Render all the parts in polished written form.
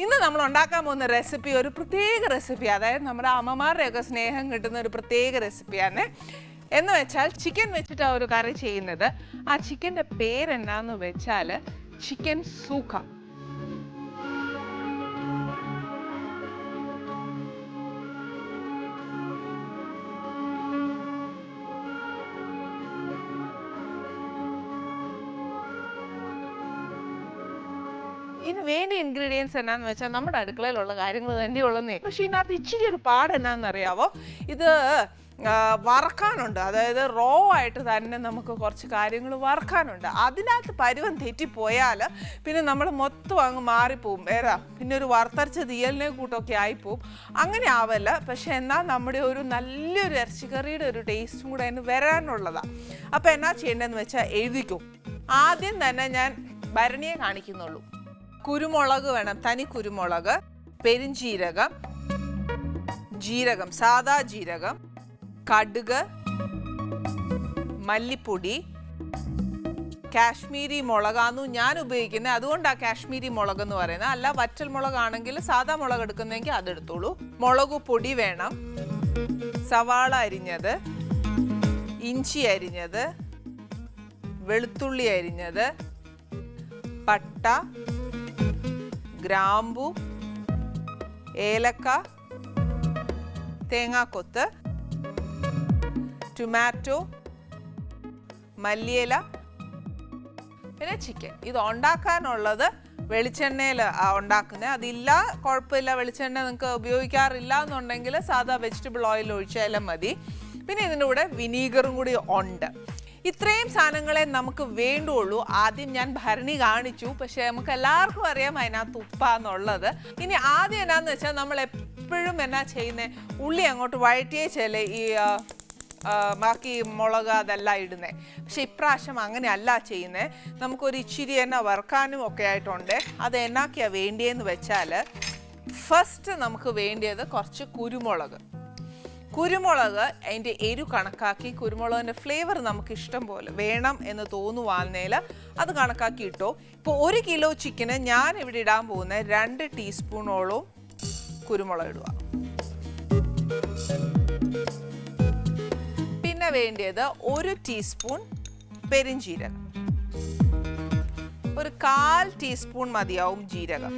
ഇന്ന് നമ്മൾ ഉണ്ടാക്കാൻ പോകുന്ന റെസിപ്പി ഒരു പ്രത്യേക റെസിപ്പി, അതായത് നമ്മുടെ അമ്മമാരുടെയൊക്കെ സ്നേഹം കിട്ടുന്ന ഒരു പ്രത്യേക റെസിപ്പിയാണ്. എന്ന് വെച്ചാൽ ചിക്കൻ വെച്ചിട്ടാണ് ഒരു കറി ചെയ്യുന്നത്. ആ ചിക്കൻ്റെ പേരെന്നാന്ന് വെച്ചാൽ ചിക്കൻ സൂഖ. ഇതിന് വേണ്ട ഇൻഗ്രീഡിയൻസ് എന്നാന്ന് വെച്ചാൽ നമ്മുടെ അടുക്കളയിലുള്ള കാര്യങ്ങൾ തന്നെയുള്ളന്നേ. പക്ഷെ ഇതിനകത്ത് ഇച്ചിരി ഒരു പാട് എന്നാണെന്നറിയാവോ, ഇത് വറക്കാനുണ്ട്. അതായത് റോ ആയിട്ട് തന്നെ നമുക്ക് കുറച്ച് കാര്യങ്ങൾ വറക്കാനുണ്ട്. അതിനകത്ത് പരുവം തെറ്റിപ്പോയാൽ പിന്നെ നമ്മൾ മൊത്തം അങ്ങ് മാറിപ്പോവും. പിന്നെ ഒരു വറുത്തരച്ച തീയലിനെ കൂട്ടൊക്കെ ആയിപ്പോവും. അങ്ങനെ ആവല്ല. പക്ഷെ എന്നാൽ നമ്മുടെ ഒരു നല്ലൊരു ഇറച്ചിക്കറിയുടെ ഒരു ടേസ്റ്റും കൂടെ അതിന് വരാനുള്ളതാണ്. അപ്പോൾ എന്നാ ചെയ്യേണ്ടതെന്ന് വെച്ചാൽ എഴുതിക്കും. ആദ്യം തന്നെ ഞാൻ ഭരണിയെ കാണിക്കുന്നുള്ളൂ. കുരുമുളക് വേണം, തനി കുരുമുളക്, പെരിഞ്ജീരകം, ജീരകം, സാദാ ജീരകം, കടുക്, മല്ലിപ്പൊടി, കാശ്മീരി മുളകാന്നു ഞാൻ ഉപയോഗിക്കുന്നത്. അതുകൊണ്ടാണ് കാശ്മീരി മുളക് എന്ന് പറയുന്നത്. അല്ല വറ്റൽ മുളകാണെങ്കിൽ സാദാ മുളക് എടുക്കുന്നെങ്കിൽ അതെടുത്തോളൂ. മുളക് പൊടി വേണം, സവാള അരിഞ്ഞത്, ഇഞ്ചി അരിഞ്ഞത്, വെളുത്തുള്ളി അരിഞ്ഞത്, പട്ട, ഗ്രാമ്പു, ഏലക്ക, തേങ്ങാക്കൊത്ത്, ടൊമാറ്റോ, മല്ലിയില, പിന്നെ ചിക്കൻ. ഇത് ഉണ്ടാക്കാനുള്ളത് വെളിച്ചെണ്ണയിൽ ഉണ്ടാക്കുന്നത്. അതില്ല കുഴപ്പമില്ല, വെളിച്ചെണ്ണ നിങ്ങൾക്ക് ഉപയോഗിക്കാറില്ല എന്നുണ്ടെങ്കിൽ സാധാ വെജിറ്റബിൾ ഓയിൽ ഒഴിച്ചാലും മതി. പിന്നെ ഇതിൻ്റെ കൂടെ വിനീഗറും കൂടി ഉണ്ട്. ഇത്രയും സാധനങ്ങളെ നമുക്ക് വേണ്ടുള്ളൂ. ആദ്യം ഞാൻ ഭരണി കാണിച്ചു, പക്ഷെ നമുക്ക് എല്ലാവർക്കും അറിയാം അതിനകത്ത് ഉപ്പാന്നുള്ളത്. ഇനി ആദ്യം എന്നാന്ന് വെച്ചാൽ നമ്മൾ എപ്പോഴും എന്നാ ചെയ്യുന്നത്, ഉള്ളി അങ്ങോട്ട് വഴറ്റിയേച്ചല്ലേ ഈ ബാക്കി മുളക് അതെല്ലാം ഇടുന്നത്. പക്ഷെ ഇപ്രാവശ്യം അങ്ങനെ അല്ല ചെയ്യുന്നത്. നമുക്കൊരു ഇച്ചിരി എണ്ണ വറുക്കാനും ഒക്കെ ആയിട്ടുണ്ട്. അത് എന്നാക്കിയാണ് വേണ്ടിയെന്ന് വെച്ചാൽ, ഫസ്റ്റ് നമുക്ക് വേണ്ടിയത് കുറച്ച് കുരുമുളക്. കുരുമുളക് അതിൻ്റെ എരു കണക്കാക്കി, കുരുമുളകിൻ്റെ ഫ്ലേവർ നമുക്ക് ഇഷ്ടം പോലെ വേണം എന്ന് തോന്നുവാന്നേൽ അത് കണക്കാക്കി ഇട്ടോ. ഇപ്പോൾ 1 കിലോ ചിക്കന് ഞാൻ ഇവിടെ ഇടാൻ പോകുന്ന 2 ടീസ്പൂണോളം കുരുമുളക് ഇടുക. പിന്നെ വേണ്ടിയത് 1 ടീസ്പൂൺ പെരിഞ്ജീരകം, ഒരു 1/4 ടീസ്പൂൺ മതിയാവും ജീരകം,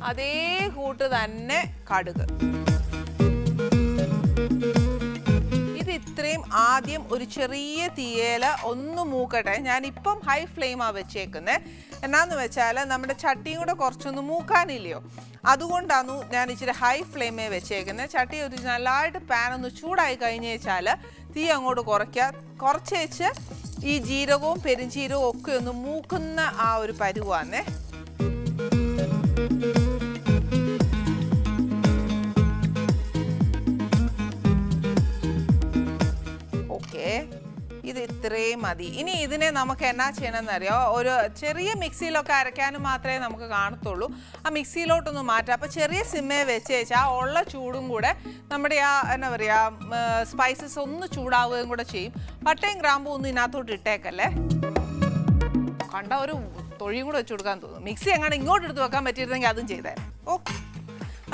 അതേ കൂട്ട് തന്നെ കടുക്. ഇത് ഇത്രയും ആദ്യം ഒരു ചെറിയ തീയല ഒന്ന് മൂക്കട്ടെ. ഞാനിപ്പം ഹൈ ഫ്ലെയിമാണ് വെച്ചേക്കുന്നത്. എന്നാന്ന് വെച്ചാൽ നമ്മുടെ ചട്ടിയും കൂടെ കുറച്ചൊന്ന് മൂക്കാനില്ലയോ, അതുകൊണ്ടാണ് ഞാൻ ഇച്ചിരി ഹൈ ഫ്ലെയിമേ വെച്ചേക്കുന്നത്. ചട്ടി ഒരു നല്ലതായിട്ട് പാൻ ഒന്ന് ചൂടായി കഴിഞ്ഞ് വെച്ചാൽ തീ അങ്ങോട്ട് കുറച്ചേച്ച് ഈ ജീരകവും പെരിഞ്ജീരകവും ഒക്കെ ഒന്ന് മൂക്കുന്ന ആ ഒരു പരുവാന്നേ. ഇത് ഇത്രയും മതി. ഇനി ഇതിനെ നമുക്ക് എന്നാ ചെയ്യണമെന്നറിയോ, ഒരു ചെറിയ മിക്സിയിലൊക്കെ അരയ്ക്കാനും മാത്രമേ നമുക്ക് കാണത്തുള്ളൂ. ആ മിക്സിയിലോട്ടൊന്ന് മാറ്റാം. അപ്പോൾ ചെറിയ സിമ്മേ വെച്ച് വെച്ചാൽ ഉള്ള ചൂടും കൂടെ നമ്മുടെ ആ എന്നാ പറയുക സ്പൈസസ് ഒന്ന് ചൂടാവുകയും കൂടെ ചെയ്യും. പട്ടയും ഗ്രാമ്പും ഒന്നും ഇതിനകത്തോട്ട് ഇട്ടേക്കല്ലേ. കണ്ട ഒരു തൊഴിയും കൂടെ വെച്ച് കൊടുക്കാൻ തോന്നും. മിക്സി എങ്ങനെ ഇങ്ങോട്ട് എടുത്ത് വെക്കാൻ പറ്റിയിരുന്നെങ്കിൽ അതും ചെയ്തേനെ. ഓ,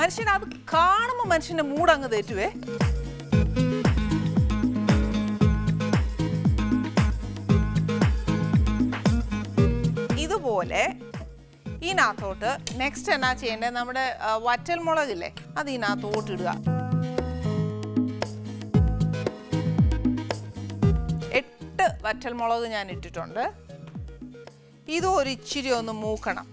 മനുഷ്യൻ അത് കാണുമ്പോൾ മനുഷ്യൻ്റെ മൂടങ്ങ് തെറ്റുവേ. ഇതുപോലെ ഇതിനകത്തോട്ട് നെക്സ്റ്റ് എന്നാ ചെയ്യേണ്ടത്, നമ്മുടെ വറ്റൽ മുളകില്ലേ അത് ഇതിനകത്തോട്ട് ഇടുക. 8 വറ്റൽ മുളക് ഞാൻ ഇട്ടിട്ടുണ്ട്. ഇതും ഒരു ഇച്ചിരി ഒന്ന് മൂക്കണം.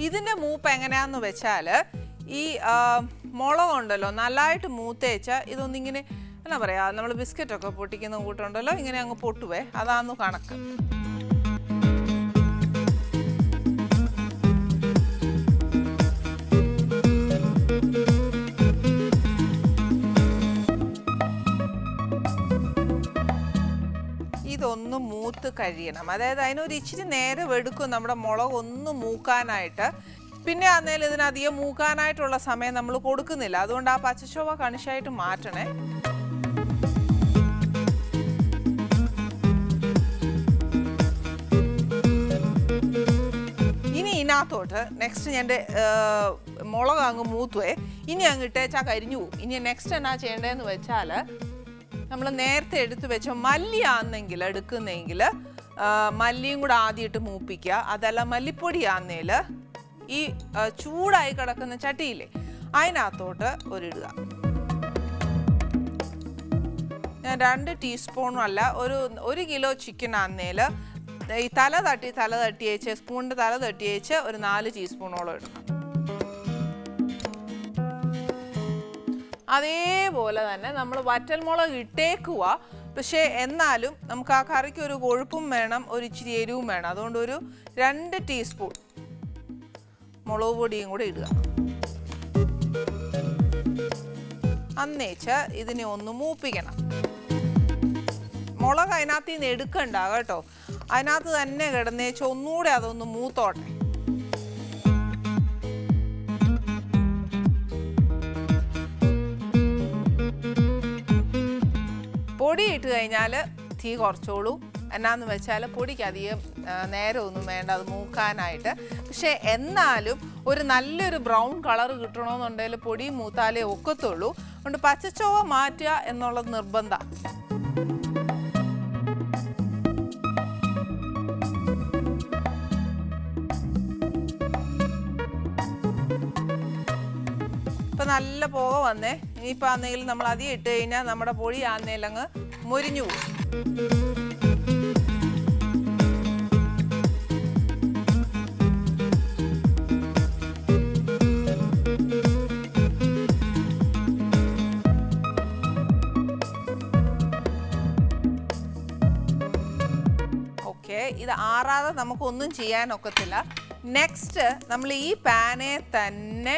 ഇതിൻ്റെ മൂപ്പ് എങ്ങനെയാന്ന് വെച്ചാൽ, ഈ മുളകുണ്ടല്ലോ നല്ലതായിട്ട് മൂത്തേച്ചാൽ ഇതൊന്നിങ്ങനെ എന്നാ പറയാ, നമ്മൾ ബിസ്ക്കറ്റൊക്കെ പൊട്ടിക്കുന്ന കൂട്ടുണ്ടല്ലോ, ഇങ്ങനെ അങ്ങ് പൊട്ടുവേ, അതാന്നു കണക്ക്. ഇതൊന്ന് മൂത്ത് കഴിയണം. അതായത് അതിനൊരു ഇച്ചിരി നേരം എടുക്കും നമ്മുടെ മുളക് ഒന്ന് മൂക്കാനായിട്ട്. പിന്നെ അന്നേരം ഇതിനധികം മൂക്കാനായിട്ടുള്ള സമയം നമ്മൾ കൊടുക്കുന്നില്ല. അതുകൊണ്ട് ആ പച്ചച്ചോവ കണിശായിട്ട് മാറ്റണേ. ഇതിനകത്തോട്ട് നെക്സ്റ്റ് ഞാൻ മുളക് അങ്ങ് മൂത്തുവേ, ഇനി അങ്ങ് ഇട്ടേച്ചാൽ കരിഞ്ഞു പോകും. ഇനി നെക്സ്റ്റ് എന്നാ ചെയ്യേണ്ടതെന്ന് വെച്ചാൽ നമ്മൾ നേരത്തെ എടുത്ത് വെച്ച മല്ലിയാണെങ്കിൽ എടുക്കുന്നെങ്കിൽ മല്ലിയും കൂടെ ആദ്യം ഇട്ട് മൂപ്പിക്കുക. അതല്ല മല്ലിപ്പൊടിയാന്നേൽ ഈ ചൂടായി കിടക്കുന്ന ചട്ടിയില്ലേ അതിനകത്തോട്ട് ഒരിടുക. ഞാൻ 2 ടീസ്പൂണും അല്ല, 1 കിലോ ചിക്കൻ ആന്നേൽ ഈ തല തട്ടിയേച്ച് സ്പൂണിൻ്റെ തല തട്ടിയേച്ച് ഒരു 4 ടീസ്പൂണോളം ഇടണം. അതേപോലെ തന്നെ നമ്മൾ വറ്റൽമുളക് ഇട്ടേക്കുക. പക്ഷേ എന്നാലും നമുക്ക് ആ കറിക്ക് ഒരു കൊഴുപ്പും വേണം, ഒരു ഇച്ചിരി എരിവും വേണം. അതുകൊണ്ട് ഒരു 2 ടീസ്പൂൺ മുളക് പൊടിയും കൂടെ ഇടുക. അന്നേച്ച് ഇതിനെ ഒന്ന് മൂപ്പിക്കണം. മുളക് അതിനകത്ത് നിന്ന് എടുക്കണ്ട കേട്ടോ, അതിനകത്ത് തന്നെ കിടന്നേച്ച് ഒന്നുകൂടെ അതൊന്ന് മൂത്തോട്ടെ. പൊടി ഇട്ട് കഴിഞ്ഞാൽ തീ കുറച്ചോളൂ. എന്നാന്ന് വെച്ചാൽ പൊടിക്ക് അധികം നേരമൊന്നും വേണ്ട അത് മൂക്കാനായിട്ട്. പക്ഷേ എന്നാലും ഒരു നല്ലൊരു ബ്രൗൺ കളർ കിട്ടണമെന്നുണ്ടെങ്കിൽ പൊടി മൂത്താലേ ഒക്കത്തുള്ളൂ. അതുകൊണ്ട് പച്ചച്ചോവ മാറ്റുക എന്നുള്ളത് നിർബന്ധം. ഇപ്പം നല്ല പുക വന്നേ. ഇനിയിപ്പോൾ ആണെങ്കിൽ നമ്മൾ അധികം ഇട്ട് കഴിഞ്ഞാൽ നമ്മുടെ പൊടി ആന്നേലങ്ങ് മുരിഞ്ഞു പോകും. ഓക്കെ, ഇത് ആറാതെ നമുക്കൊന്നും ചെയ്യാനൊക്കത്തില്ല. നെക്സ്റ്റ് നമ്മൾ ഈ പാനെ തന്നെ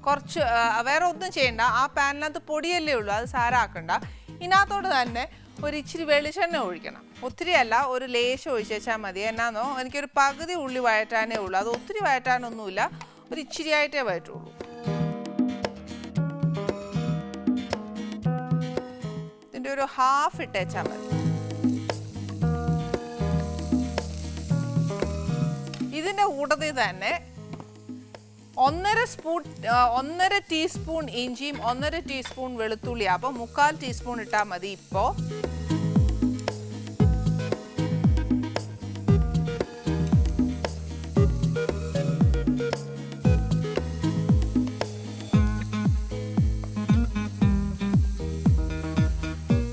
കുറച്ച് വേറെ ഒന്നും ചെയ്യണ്ട. ആ പാനിനകത്ത് പൊടിയല്ലേ ഉള്ളൂ, അത് സാരാക്കണ്ട. ഇതിനകത്തോട്ട് തന്നെ ഒരു ഇച്ചിരി വെളിച്ചെണ്ണ ഒഴിക്കണം. ഒത്തിരി അല്ല, ഒരു ലേശം ഒഴിച്ചാൽ മതി. എന്നാന്നോ എനിക്കൊരു പകുതി ഉള്ളി വഴറ്റാനേ ഉള്ളൂ, അത് ഒത്തിരി വഴറ്റാനൊന്നുമില്ല, ഒരു ഇച്ചിരി ആയിട്ടേ വഴറ്റുള്ളൂ. ഇതിൻ്റെ ഒരു ഹാഫ് ഇട്ടേച്ചാൽ മതി. ഇതിൻ്റെ കൂട്ടത്തിൽ തന്നെ 1.5 ടീസ്പൂൺ ഇഞ്ചിയും 1.5 ടീസ്പൂൺ വെളുത്തുള്ളി, അപ്പം 3/4 ടീസ്പൂൺ ഇട്ടാൽ മതി. ഇപ്പോൾ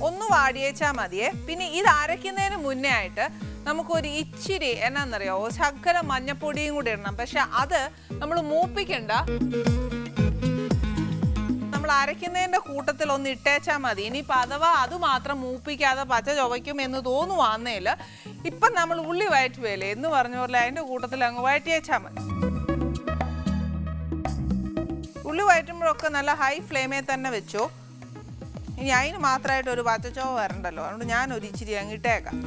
ഒന്ന് വാടിയേച്ചാൽ മതിയേ. പിന്നെ ഇത് അരയ്ക്കുന്നതിന് മുന്നേ ആയിട്ട് നമുക്കൊരു ഇച്ചിരി എന്നാന്നറിയാമോ, ശകല മഞ്ഞപ്പൊടിയും കൂടി ഇടണം. പക്ഷെ അത് നമ്മൾ മൂപ്പിക്കണ്ട, നമ്മൾ അരയ്ക്കുന്നതിൻ്റെ കൂട്ടത്തിൽ ഒന്ന് ഇട്ടേച്ചാൽ മതി. ഇനിയിപ്പോൾ അഥവാ അത് മാത്രം മൂപ്പിക്കാതെ പച്ച ചുവയ്ക്കും എന്ന് തോന്നുവാന്നേൽ ഇപ്പം നമ്മൾ ഉള്ളി വഴറ്റുകയല്ലേ എന്ന് പറഞ്ഞ പോലെ അതിൻ്റെ കൂട്ടത്തിൽ അങ്ങ് വഴറ്റിയേച്ചാൽ മതി. ഉള്ളി വഴറ്റുമ്പോഴൊക്കെ നല്ല ഹൈ ഫ്ലെയിമിൽ തന്നെ വെച്ചോ. ഇനി അതിന് മാത്രമായിട്ട് ഒരു പച്ചച്ചോവ വരണ്ടല്ലോ, അതുകൊണ്ട് ഞാനൊരു ഇച്ചിരി അങ്ങിട്ടേക്കാം.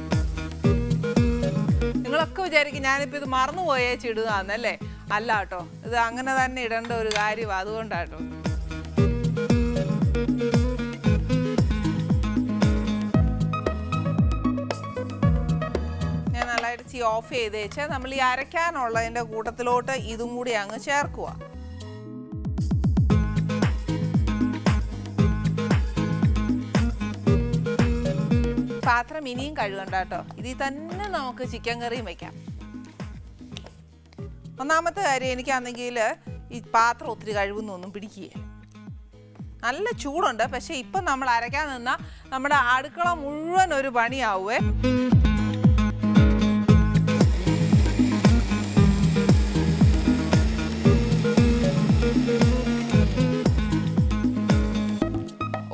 നിങ്ങളൊക്കെ വിചാരിക്കും ഞാനിപ്പോൾ ഇത് മറന്നുപോയേച്ചിടുകയെന്നല്ലേ. അല്ല കേട്ടോ, ഇത് അങ്ങനെ തന്നെ ഇടേണ്ട ഒരു കാര്യമാണ്, അതുകൊണ്ടാട്ടോ. ഞാൻ നല്ലതായിട്ട് തീ ഓഫ് ചെയ്തേച്ച് നമ്മൾ ഈ അരയ്ക്കാനുള്ളതിൻ്റെ കൂട്ടത്തിലോട്ട് ഇതും കൂടി അങ്ങ് ചേർക്കുക. പാത്രം ഇനിയും കഴുകണ്ട കേട്ടോ, ഇതിൽ തന്നെ നമുക്ക് ചിക്കൻ കറിയും വയ്ക്കാം. ഒന്നാമത്തെ കാര്യം എനിക്കാണെങ്കിൽ ഈ പാത്രം ഒത്തിരി കഴുകുന്നൊന്നും പിടിക്കുകയില്ല, നല്ല ചൂടുണ്ട്. പക്ഷെ ഇപ്പം നമ്മൾ അരയ്ക്കാൻ നിന്നാൽ നമ്മുടെ അടുക്കള മുഴുവൻ ഒരു പണിയാവുമേ.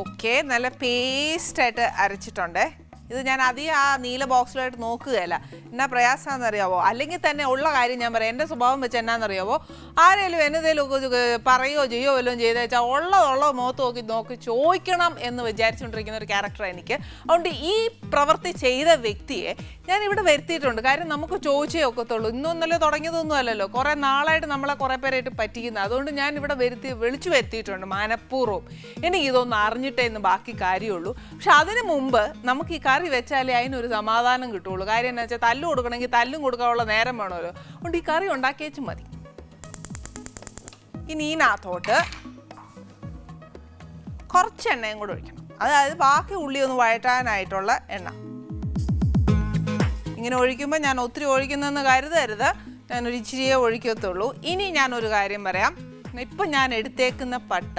ഓക്കെ, നല്ല പേസ്റ്റായിട്ട് അരച്ചിട്ടുണ്ടേ. ഇത് ഞാൻ അധികം ആ നീല ബോക്സിലായിട്ട് നോക്കുകയല്ല, എന്നാ പ്രയാസമാണെന്നറിയാവോ. അല്ലെങ്കിൽ തന്നെ ഉള്ള കാര്യം ഞാൻ പറയാം, എൻ്റെ സ്വഭാവം വെച്ച് എന്നാണെന്നറിയാവോ, ആരെങ്കിലും എന്നതേലും ഒക്കെ പറയുകയോ ചെയ്യുകയോ വല്ലതും ചെയ്തേച്ചാൽ ഉള്ളതുള്ള മുഖത്ത് നോക്കി ചോദിക്കണം എന്ന് വിചാരിച്ചുകൊണ്ടിരിക്കുന്ന ഒരു ക്യാരക്ടറാണ് എനിക്ക്. അതുകൊണ്ട് ഈ പ്രവൃത്തി ചെയ്ത വ്യക്തിയെ ഞാൻ ഇവിടെ വരുത്തിയിട്ടുണ്ട്. കാര്യം നമുക്ക് ചോദിച്ചേ ഒക്കത്തുള്ളൂ, ഇന്നൊന്നല്ലോ തുടങ്ങിയതൊന്നും അല്ലല്ലോ, കുറേ നാളായിട്ട് നമ്മളെ കുറേ പേരായിട്ട് പറ്റിക്കുന്നത്. അതുകൊണ്ട് ഞാൻ ഇവിടെ വിളിച്ചു വരുത്തിയിട്ടുണ്ട് മനഃപൂർവ്വം. എനിക്ക് ഇതൊന്നും അറിഞ്ഞിട്ടേ എന്ന് ബാക്കി കാര്യമുള്ളൂ. പക്ഷെ അതിന് മുമ്പ് നമുക്ക് ഈ കറി കറി വെച്ചാലേ അതിനൊരു സമാധാനം കിട്ടുള്ളൂ. കാര്യം എന്താ വെച്ചാൽ തല്ല് കൊടുക്കണമെങ്കിൽ തല്ലും കൊടുക്കാനുള്ള നേരം വേണമല്ലോ. അതുകൊണ്ട് ഈ കറി ഉണ്ടാക്കിയേച്ചും മതി. ഇനി ഇതിനകത്തോട്ട് കുറച്ച് എണ്ണയും കൂടെ ഒഴിക്കണം. അതായത് ബാക്കി ഉള്ളി ഒന്ന് വഴറ്റാനായിട്ടുള്ള എണ്ണ. ഇങ്ങനെ ഒഴിക്കുമ്പോൾ ഞാൻ ഒത്തിരി ഒഴിക്കുന്നതെന്ന് കരുതരുത്, ഞാനൊരു ഇച്ചിരിയേ ഒഴിക്കത്തുള്ളൂ. ഇനി ഞാനൊരു കാര്യം പറയാം. ഇപ്പം ഞാൻ എടുത്തേക്കുന്ന പട്ട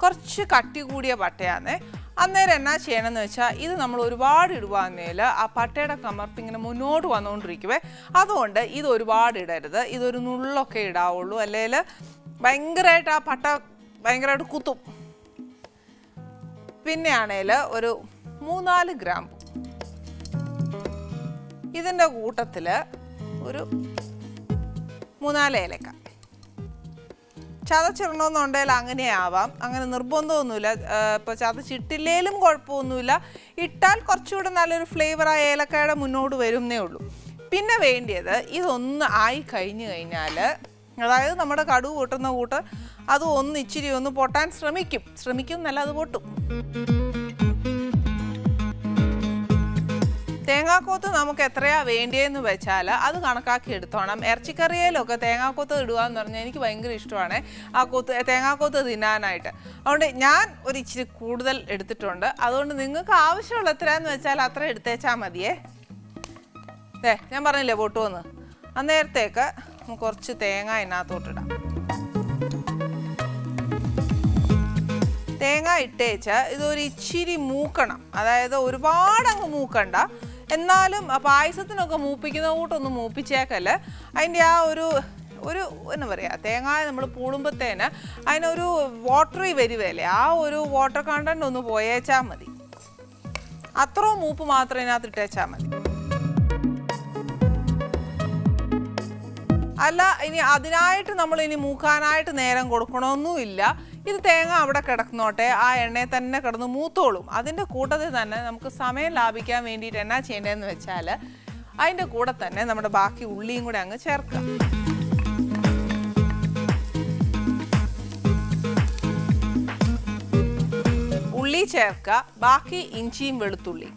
കുറച്ച് കട്ടി കൂടിയ പട്ടയാണ്. അന്നേരം എന്നാ ചെയ്യണമെന്ന് വെച്ചാൽ ഇത് നമ്മൾ ഒരുപാട് ഇടുവാന്നേൽ ആ പട്ടയുടെ കമർപ്പ് ഇങ്ങനെ മുന്നോട്ട് വന്നുകൊണ്ടിരിക്കുവേ. അതുകൊണ്ട് ഇത് ഒരുപാട് ഇടരുത്, ഇതൊരു നുള്ളൊക്കെ ഇടാവുള്ളൂ. അല്ലെങ്കിൽ ഭയങ്കരമായിട്ട് ആ പട്ട ഭയങ്കരമായിട്ട് കുത്തും. പിന്നെ ആണേൽ ഒരു 3-4 ഗ്രാം. ഇതിൻ്റെ കൂട്ടത്തിൽ ഒരു 3-4 ഏലക്ക. ചതച്ചിടണമെന്നുണ്ടെങ്കിൽ അങ്ങനെ ആവാം, അങ്ങനെ നിർബന്ധമൊന്നുമില്ല. ഇപ്പോൾ ചതച്ചിട്ടില്ലേലും കുഴപ്പമൊന്നുമില്ല. ഇട്ടാൽ കുറച്ചുകൂടെ നല്ലൊരു ഫ്ലേവർ ആ ഏലക്കയുടെ മുന്നോട്ട് വരുന്നേ ഉള്ളൂ. പിന്നെ വേണ്ടിയത് ഇതൊന്ന് ആയി കഴിഞ്ഞു കഴിഞ്ഞാൽ, അതായത് നമ്മുടെ കടുക് പൊട്ടുന്ന കൂട്ട് അത് ഒന്ന് ഇച്ചിരി ഒന്ന് പൊട്ടാൻ ശ്രമിക്കും എന്നല്ല, അത് പൊട്ടും. തേങ്ങാക്കൊത്ത് നമുക്ക് എത്രയാ വേണ്ടിയെന്ന് വെച്ചാൽ അത് കണക്കാക്കി എടുത്തോണം. ഇറച്ചിക്കറിയിലൊക്കെ തേങ്ങാക്കൊത്ത് ഇടുക എന്ന് പറഞ്ഞാൽ എനിക്ക് ഭയങ്കര ഇഷ്ടമാണ് ആ തേങ്ങാക്കൊത്ത് തിന്നാനായിട്ട്. അതുകൊണ്ട് ഞാൻ ഒരു ഇച്ചിരി കൂടുതൽ എടുത്തിട്ടുണ്ട്. അതുകൊണ്ട് നിങ്ങൾക്ക് ആവശ്യമുള്ള എത്രയാന്ന് വെച്ചാൽ അത്ര എടുത്തേച്ചാൽ മതിയേ. ഞാൻ പറഞ്ഞില്ലേ പൊട്ടുമെന്ന്. അന്നേരത്തേക്ക് നമുക്ക് കുറച്ച് തേങ്ങ ഇതിനകത്തോട്ടിടാം. തേങ്ങ ഇട്ടേച്ച് ഇതൊരു ഇച്ചിരി മൂക്കണം. അതായത് ഒരുപാട് അങ്ങ് മൂക്കണ്ട, എന്നാലും പായസത്തിനൊക്കെ മൂപ്പിക്കുന്ന കൂട്ടൊന്നും മൂപ്പിച്ചേക്കല്ല. അതിൻ്റെ ആ ഒരു എന്നാ പറയുക, തേങ്ങ നമ്മൾ പൂളുമ്പോഴത്തേന് അതിനൊരു വാട്ടറി വരുവല്ലേ, ആ ഒരു വാട്ടർ കണ്ടന്റ് ഒന്ന് പോയേച്ചാൽ മതി. അത്രയും മൂപ്പ് മാത്രം ഇതിനകത്ത് ഇട്ടേച്ചാൽ മതി. അല്ല ഇനി അതിനായിട്ട് നമ്മൾ ഇനി മൂക്കാനായിട്ട് നേരം കൊടുക്കണമെന്നുമില്ല. ഇത് തേങ്ങ അവിടെ കിടക്കുന്നോട്ടെ, ആ എണ്ണയിൽ തന്നെ കിടന്ന് മൂത്തോളും. അതിൻ്റെ കൂട്ടത്തിൽ തന്നെ നമുക്ക് സമയം ലാഭിക്കാൻ വേണ്ടിയിട്ട് എന്നാ ചെയ്യേണ്ടതെന്ന് വെച്ചാൽ അതിൻ്റെ കൂടെ തന്നെ നമ്മുടെ ബാക്കി ഉള്ളിയും കൂടെ അങ്ങ് ചേർക്കുക. ഉള്ളി ചേർക്കുക, ബാക്കി ഇഞ്ചിയും വെളുത്തുള്ളി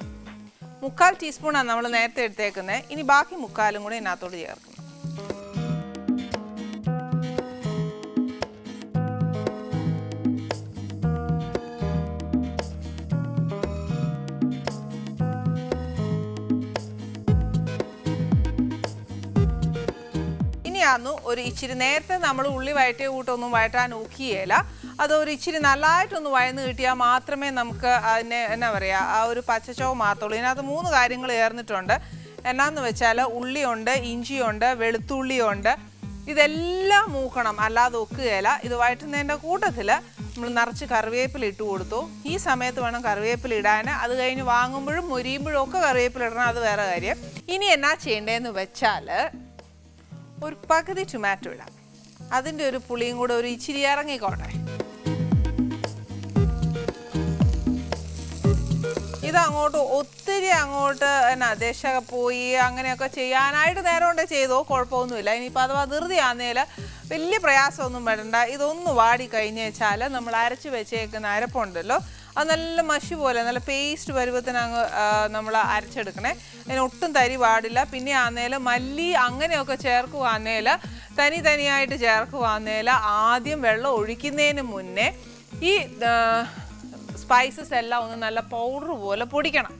3/4 ടീസ്പൂണാണ് നമ്മൾ നേരത്തെ എടുത്തേക്കുന്നത്. ഇനി ബാക്കി 3/4 കൂടെ ഇതിനകത്തോട്ട് ചേർക്കണം. ഒരു ഇച്ചിരി നേരത്തെ നമ്മൾ ഉള്ളി വഴറ്റിയ കൂട്ടൊന്നും വഴറ്റാൻ നോക്കിയേല. അതൊരു ഇച്ചിരി നല്ലതായിട്ടൊന്ന് വഴന്ന് കിട്ടിയാൽ മാത്രമേ നമുക്ക് അതിനെ എന്നാ പറയുക ആ ഒരു പച്ചച്ചവ് മാത്രമുള്ളൂ. ഇതിനകത്ത് 3 കാര്യങ്ങൾ ചേർന്നിട്ടുണ്ട്. എന്നാന്ന് വെച്ചാൽ ഉള്ളിയുണ്ട്, ഇഞ്ചിയുണ്ട്, വെളുത്തുള്ളിയുണ്ട്. ഇതെല്ലാം മൂക്കണം, അല്ലാതെ ഒക്കുകയില്ല. ഇത് വഴറ്റുന്നതിൻ്റെ കൂട്ടത്തിൽ നമ്മൾ നിറച്ച് കറിവേപ്പില ഇട്ട് കൊടുത്തു. ഈ സമയത്ത് വേണം കറിവേപ്പില ഇടാൻ. അത് കഴിഞ്ഞ് വാങ്ങുമ്പോഴും മൊരിയുമ്പോഴും ഒക്കെ കറിവേപ്പില ഇടണം, അത് വേറെ കാര്യം. ഇനി എന്നാ ചെയ്യേണ്ടതെന്ന് വെച്ചാൽ ഒരു പകുതി ടൊമാറ്റോ ഇടാം. അതിൻ്റെ ഒരു പുളിയും കൂടെ ഒരു ഇച്ചിരി ഇറങ്ങിക്കോട്ടെ. ഇതങ്ങോട്ട് ഒത്തിരി അങ്ങോട്ട് എന്നാ ദശ പോയി അങ്ങനെയൊക്കെ ചെയ്യാനായിട്ട് നേരം കൊണ്ട് ചെയ്തോ, കുഴപ്പമൊന്നുമില്ല. ഇനിയിപ്പോൾ അഥവാ ധൃതിയാന്നേൽ വലിയ പ്രയാസമൊന്നും വരണ്ട. ഇതൊന്ന് വാടി കഴിഞ്ഞ് വെച്ചാൽ നമ്മൾ അരച്ച് വെച്ചേക്കുന്ന അരപ്പുണ്ടല്ലോ, അത് നല്ല മഷി പോലെ നല്ല പേസ്റ്റ് പരുവത്തിന് അങ്ങ് നമ്മൾ അരച്ചെടുക്കണേ. അതിന് ഒട്ടും തരി പാടില്ല. പിന്നെ ആന്നേൽ മല്ലി അങ്ങനെയൊക്കെ ചേർക്കുവാന്നേൽ തനിയായിട്ട് ചേർക്കുവാന്നേൽ ആദ്യം വെള്ളം ഒഴിക്കുന്നതിന് മുന്നേ ഈ സ്പൈസസ് എല്ലാം ഒന്ന് നല്ല പൗഡർ പോലെ പൊടിക്കണം.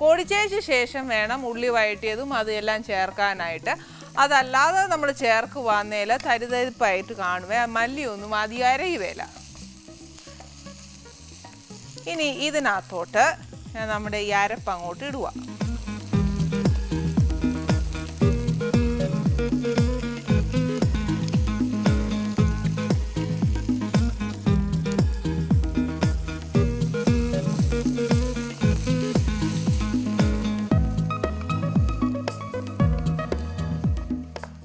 പൊടിച്ചതിന് ശേഷം വേണം ഉള്ളി വഴറ്റിയതും അതെല്ലാം ചേർക്കാനായിട്ട്. അതല്ലാതെ നമ്മൾ ചേർക്കുവാന്നേൽ തരിതരിപ്പായിട്ട് കാണുവേ, മല്ലിയൊന്നും അധികം അരയുവേല. ഇനി ഇതിനകത്തോട്ട് നമ്മുടെ ഈ അരപ്പ് അങ്ങോട്ട് ഇടുക.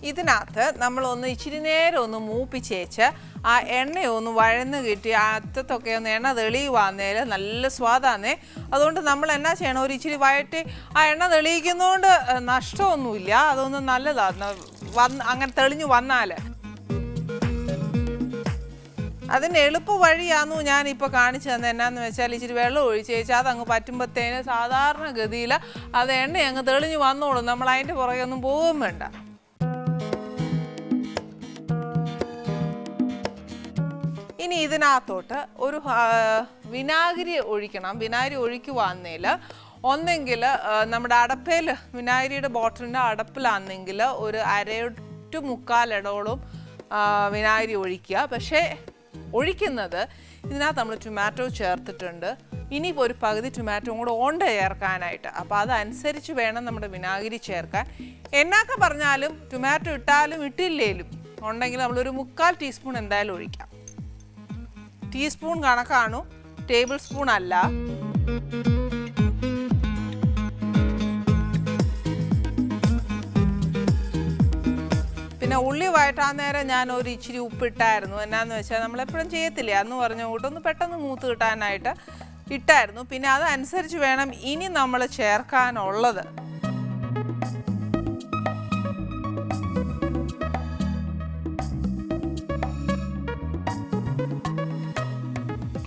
ഇതിനകത്ത് നമ്മളൊന്ന് ഇച്ചിരി നേരം ഒന്ന് മൂപ്പിച്ചേച്ച് ആ എണ്ണയൊന്ന് വഴന്ന് കിട്ടി ആ അറ്റത്തൊക്കെ ഒന്ന് എണ്ണ തെളിയുവാന്നേൽ നല്ല സ്വാദാന്നേ. അതുകൊണ്ട് നമ്മൾ എന്നാ ചെയ്യണം, ഒരു ഇച്ചിരി വഴറ്റി ആ എണ്ണ തെളിയിക്കുന്നതുകൊണ്ട് നഷ്ടമൊന്നുമില്ല, അതൊന്നും നല്ലതാണ് അങ്ങനെ തെളിഞ്ഞു വന്നാൽ. അതിന് എളുപ്പ വഴിയാന്നു ഞാനിപ്പോൾ കാണിച്ചു തന്നെ. എന്നാന്ന് വെച്ചാൽ ഇച്ചിരി വെള്ളം ഒഴിച്ച് വെച്ചാൽ അതങ്ങ് പറ്റുമ്പോഴത്തേന് സാധാരണ ഗതിയിൽ അത് എണ്ണ അങ്ങ് തെളിഞ്ഞ് വന്നോളും. നമ്മൾ അതിൻ്റെ പുറകെ ഒന്നും പോകും വേണ്ട. ഇനി ഇതിനകത്തോട്ട് ഒരു വിനാഗിരി ഒഴിക്കണം. വിനാഗിരി ഒഴിക്കുവാന്നേൽ ഒന്നെങ്കിൽ നമ്മുടെ അടപ്പയിൽ വിനാഗിരിയുടെ ബോട്ടിലിൻ്റെ അടപ്പിലാണെങ്കിൽ ഒരു 1/2 to 1/4 ഇടോളം വിനാഗിരി ഒഴിക്കുക. പക്ഷേ ഒഴിക്കുന്നത് ഇതിനകത്ത് നമ്മൾ ടൊമാറ്റോ ചേർത്തിട്ടുണ്ട്. ഇനിയിപ്പോൾ ഒരു പകുതി ടൊമാറ്റോ കൂടെ ചേർക്കാനായിട്ട്. അപ്പോൾ അതനുസരിച്ച് വേണം നമ്മുടെ വിനാഗിരി ചേർക്കാൻ. എന്നൊക്കെ പറഞ്ഞാലും ടൊമാറ്റോ ഇട്ടാലും ഇട്ടില്ലേലും ഉണ്ടെങ്കിൽ നമ്മളൊരു 1/4 ടീസ്പൂൺ എന്തായാലും ഒഴിക്കാം. ടീസ്പൂൺ കണക്കാണു, ടേബിൾ സ്പൂൺ അല്ല. പിന്നെ ഉള്ളി വഴറ്റാൻ നേരം ഞാൻ ഒരു ഇച്ചിരി ഉപ്പിട്ടായിരുന്നു. എന്നാന്ന് വെച്ചാൽ നമ്മളെപ്പോഴും ചെയ്യത്തില്ലേ, അന്ന് പറഞ്ഞ കൂട്ടൊന്ന് പെട്ടെന്ന് മൂത്ത് കിട്ടാനായിട്ട് ഇട്ടായിരുന്നു. പിന്നെ അതനുസരിച്ച് വേണം ഇനി നമ്മൾ ചേർക്കാനുള്ളത്.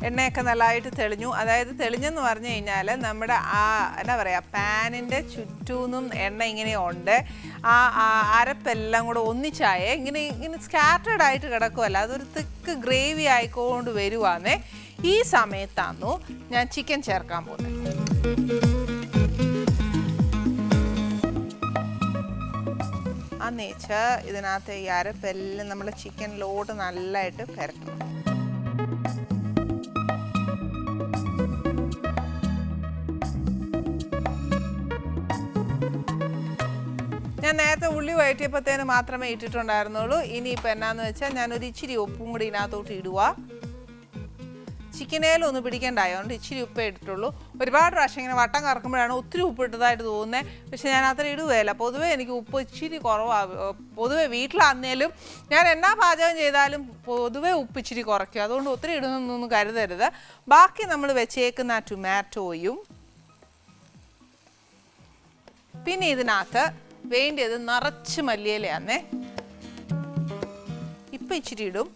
എണ്ണയൊക്കെ നല്ലതായിട്ട് തെളിഞ്ഞു. അതായത് തെളിഞ്ഞെന്ന് പറഞ്ഞു കഴിഞ്ഞാൽ നമ്മുടെ എന്താ പറയുക, പാനിൻ്റെ ചുറ്റൂന്നും എണ്ണ ഇങ്ങനെ ഉണ്ട്. അരപ്പെല്ലാം കൂടെ ഒന്നിച്ചായേ ഇങ്ങനെ സ്കാറ്റേഡ് ആയിട്ട് കിടക്കുമല്ല, അതൊരു തിക്ക് ഗ്രേവി ആയിക്കൊണ്ട് വരുവാന്നേ. ഈ സമയത്താന്നു ഞാൻ ചിക്കൻ ചേർക്കാൻ പോകുന്നത്. അന്നേച്ച് ഇതിനകത്ത് ഈ അരപ്പെല്ലാം നമ്മൾ ചിക്കനിലോട്ട് നല്ലതായിട്ട് പെരട്ടണം. ഞാൻ നേരത്തെ ഉള്ളി വഴറ്റിയപ്പോഴത്തേന് മാത്രമേ ഇട്ടിട്ടുണ്ടായിരുന്നുള്ളൂ. ഇനിയിപ്പോൾ എന്നാന്ന് വെച്ചാൽ ഞാനൊരു ഇച്ചിരി ഉപ്പും കൂടി ഇതിനകത്തോട്ട് ഇടുക. ചിക്കനേലും ഒന്ന് പിടിക്കേണ്ടായതുകൊണ്ട് ഇച്ചിരി ഉപ്പേ ഇട്ടിട്ടുള്ളൂ. ഒരുപാട് പ്രാവശ്യം ഇങ്ങനെ വട്ടം കറക്കുമ്പോഴാണ് ഒത്തിരി ഉപ്പ് ഇട്ടതായിട്ട് തോന്നുന്നത്. പക്ഷെ ഞാൻ അത്ര ഇടുകയില്ല. പൊതുവേ എനിക്ക് ഉപ്പ് ഇച്ചിരി കുറവാണ്. പൊതുവേ വീട്ടിലാന്നേലും ഞാൻ എന്നാ പാചകം ചെയ്താലും പൊതുവേ ഉപ്പ് ഇച്ചിരി കുറയ്ക്കും. അതുകൊണ്ട് ഒത്തിരി ഇടുന്നൊന്നും കരുതരുത്. ബാക്കി നമ്മൾ വെച്ചേക്കുന്ന ടൊമാറ്റോയും പിന്നെ ഇതിനകത്ത് വേണ്ടിയത് നിറച്ച് മല്ലിയിലയാന്നേ. ഇപ്പം ഇച്ചിരി ഇടും,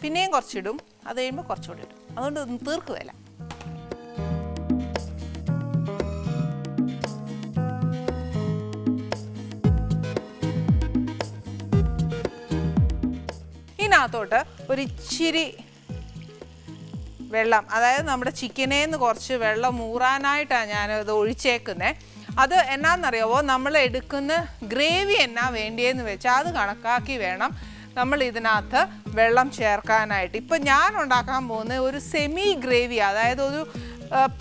പിന്നെയും കുറച്ചിടും, അത് കഴിയുമ്പോൾ കുറച്ചുകൂടി ഇടും. അതുകൊണ്ട് ഒന്നും തീർക്കുകയില്ല. ഇതിനകത്തോട്ട് ഒരു ഇച്ചിരി വെള്ളം, അതായത് നമ്മുടെ ചിക്കനേന്ന് കുറച്ച് വെള്ളം ഊറാനായിട്ടാണ് ഞാനത് ഒഴിച്ചേക്കുന്നത്. അത് എന്നാന്നറിയാവോ, നമ്മൾ എടുക്കുന്ന ഗ്രേവി എന്നാ വേണ്ടിയെന്ന് വെച്ചാൽ അത് കണക്കാക്കി വേണം നമ്മൾ ഇതിനകത്ത് വെള്ളം ചേർക്കാനായിട്ട്. ഇപ്പം ഞാൻ ഉണ്ടാക്കാൻ പോകുന്ന ഒരു സെമി ഗ്രേവി, അതായത് ഒരു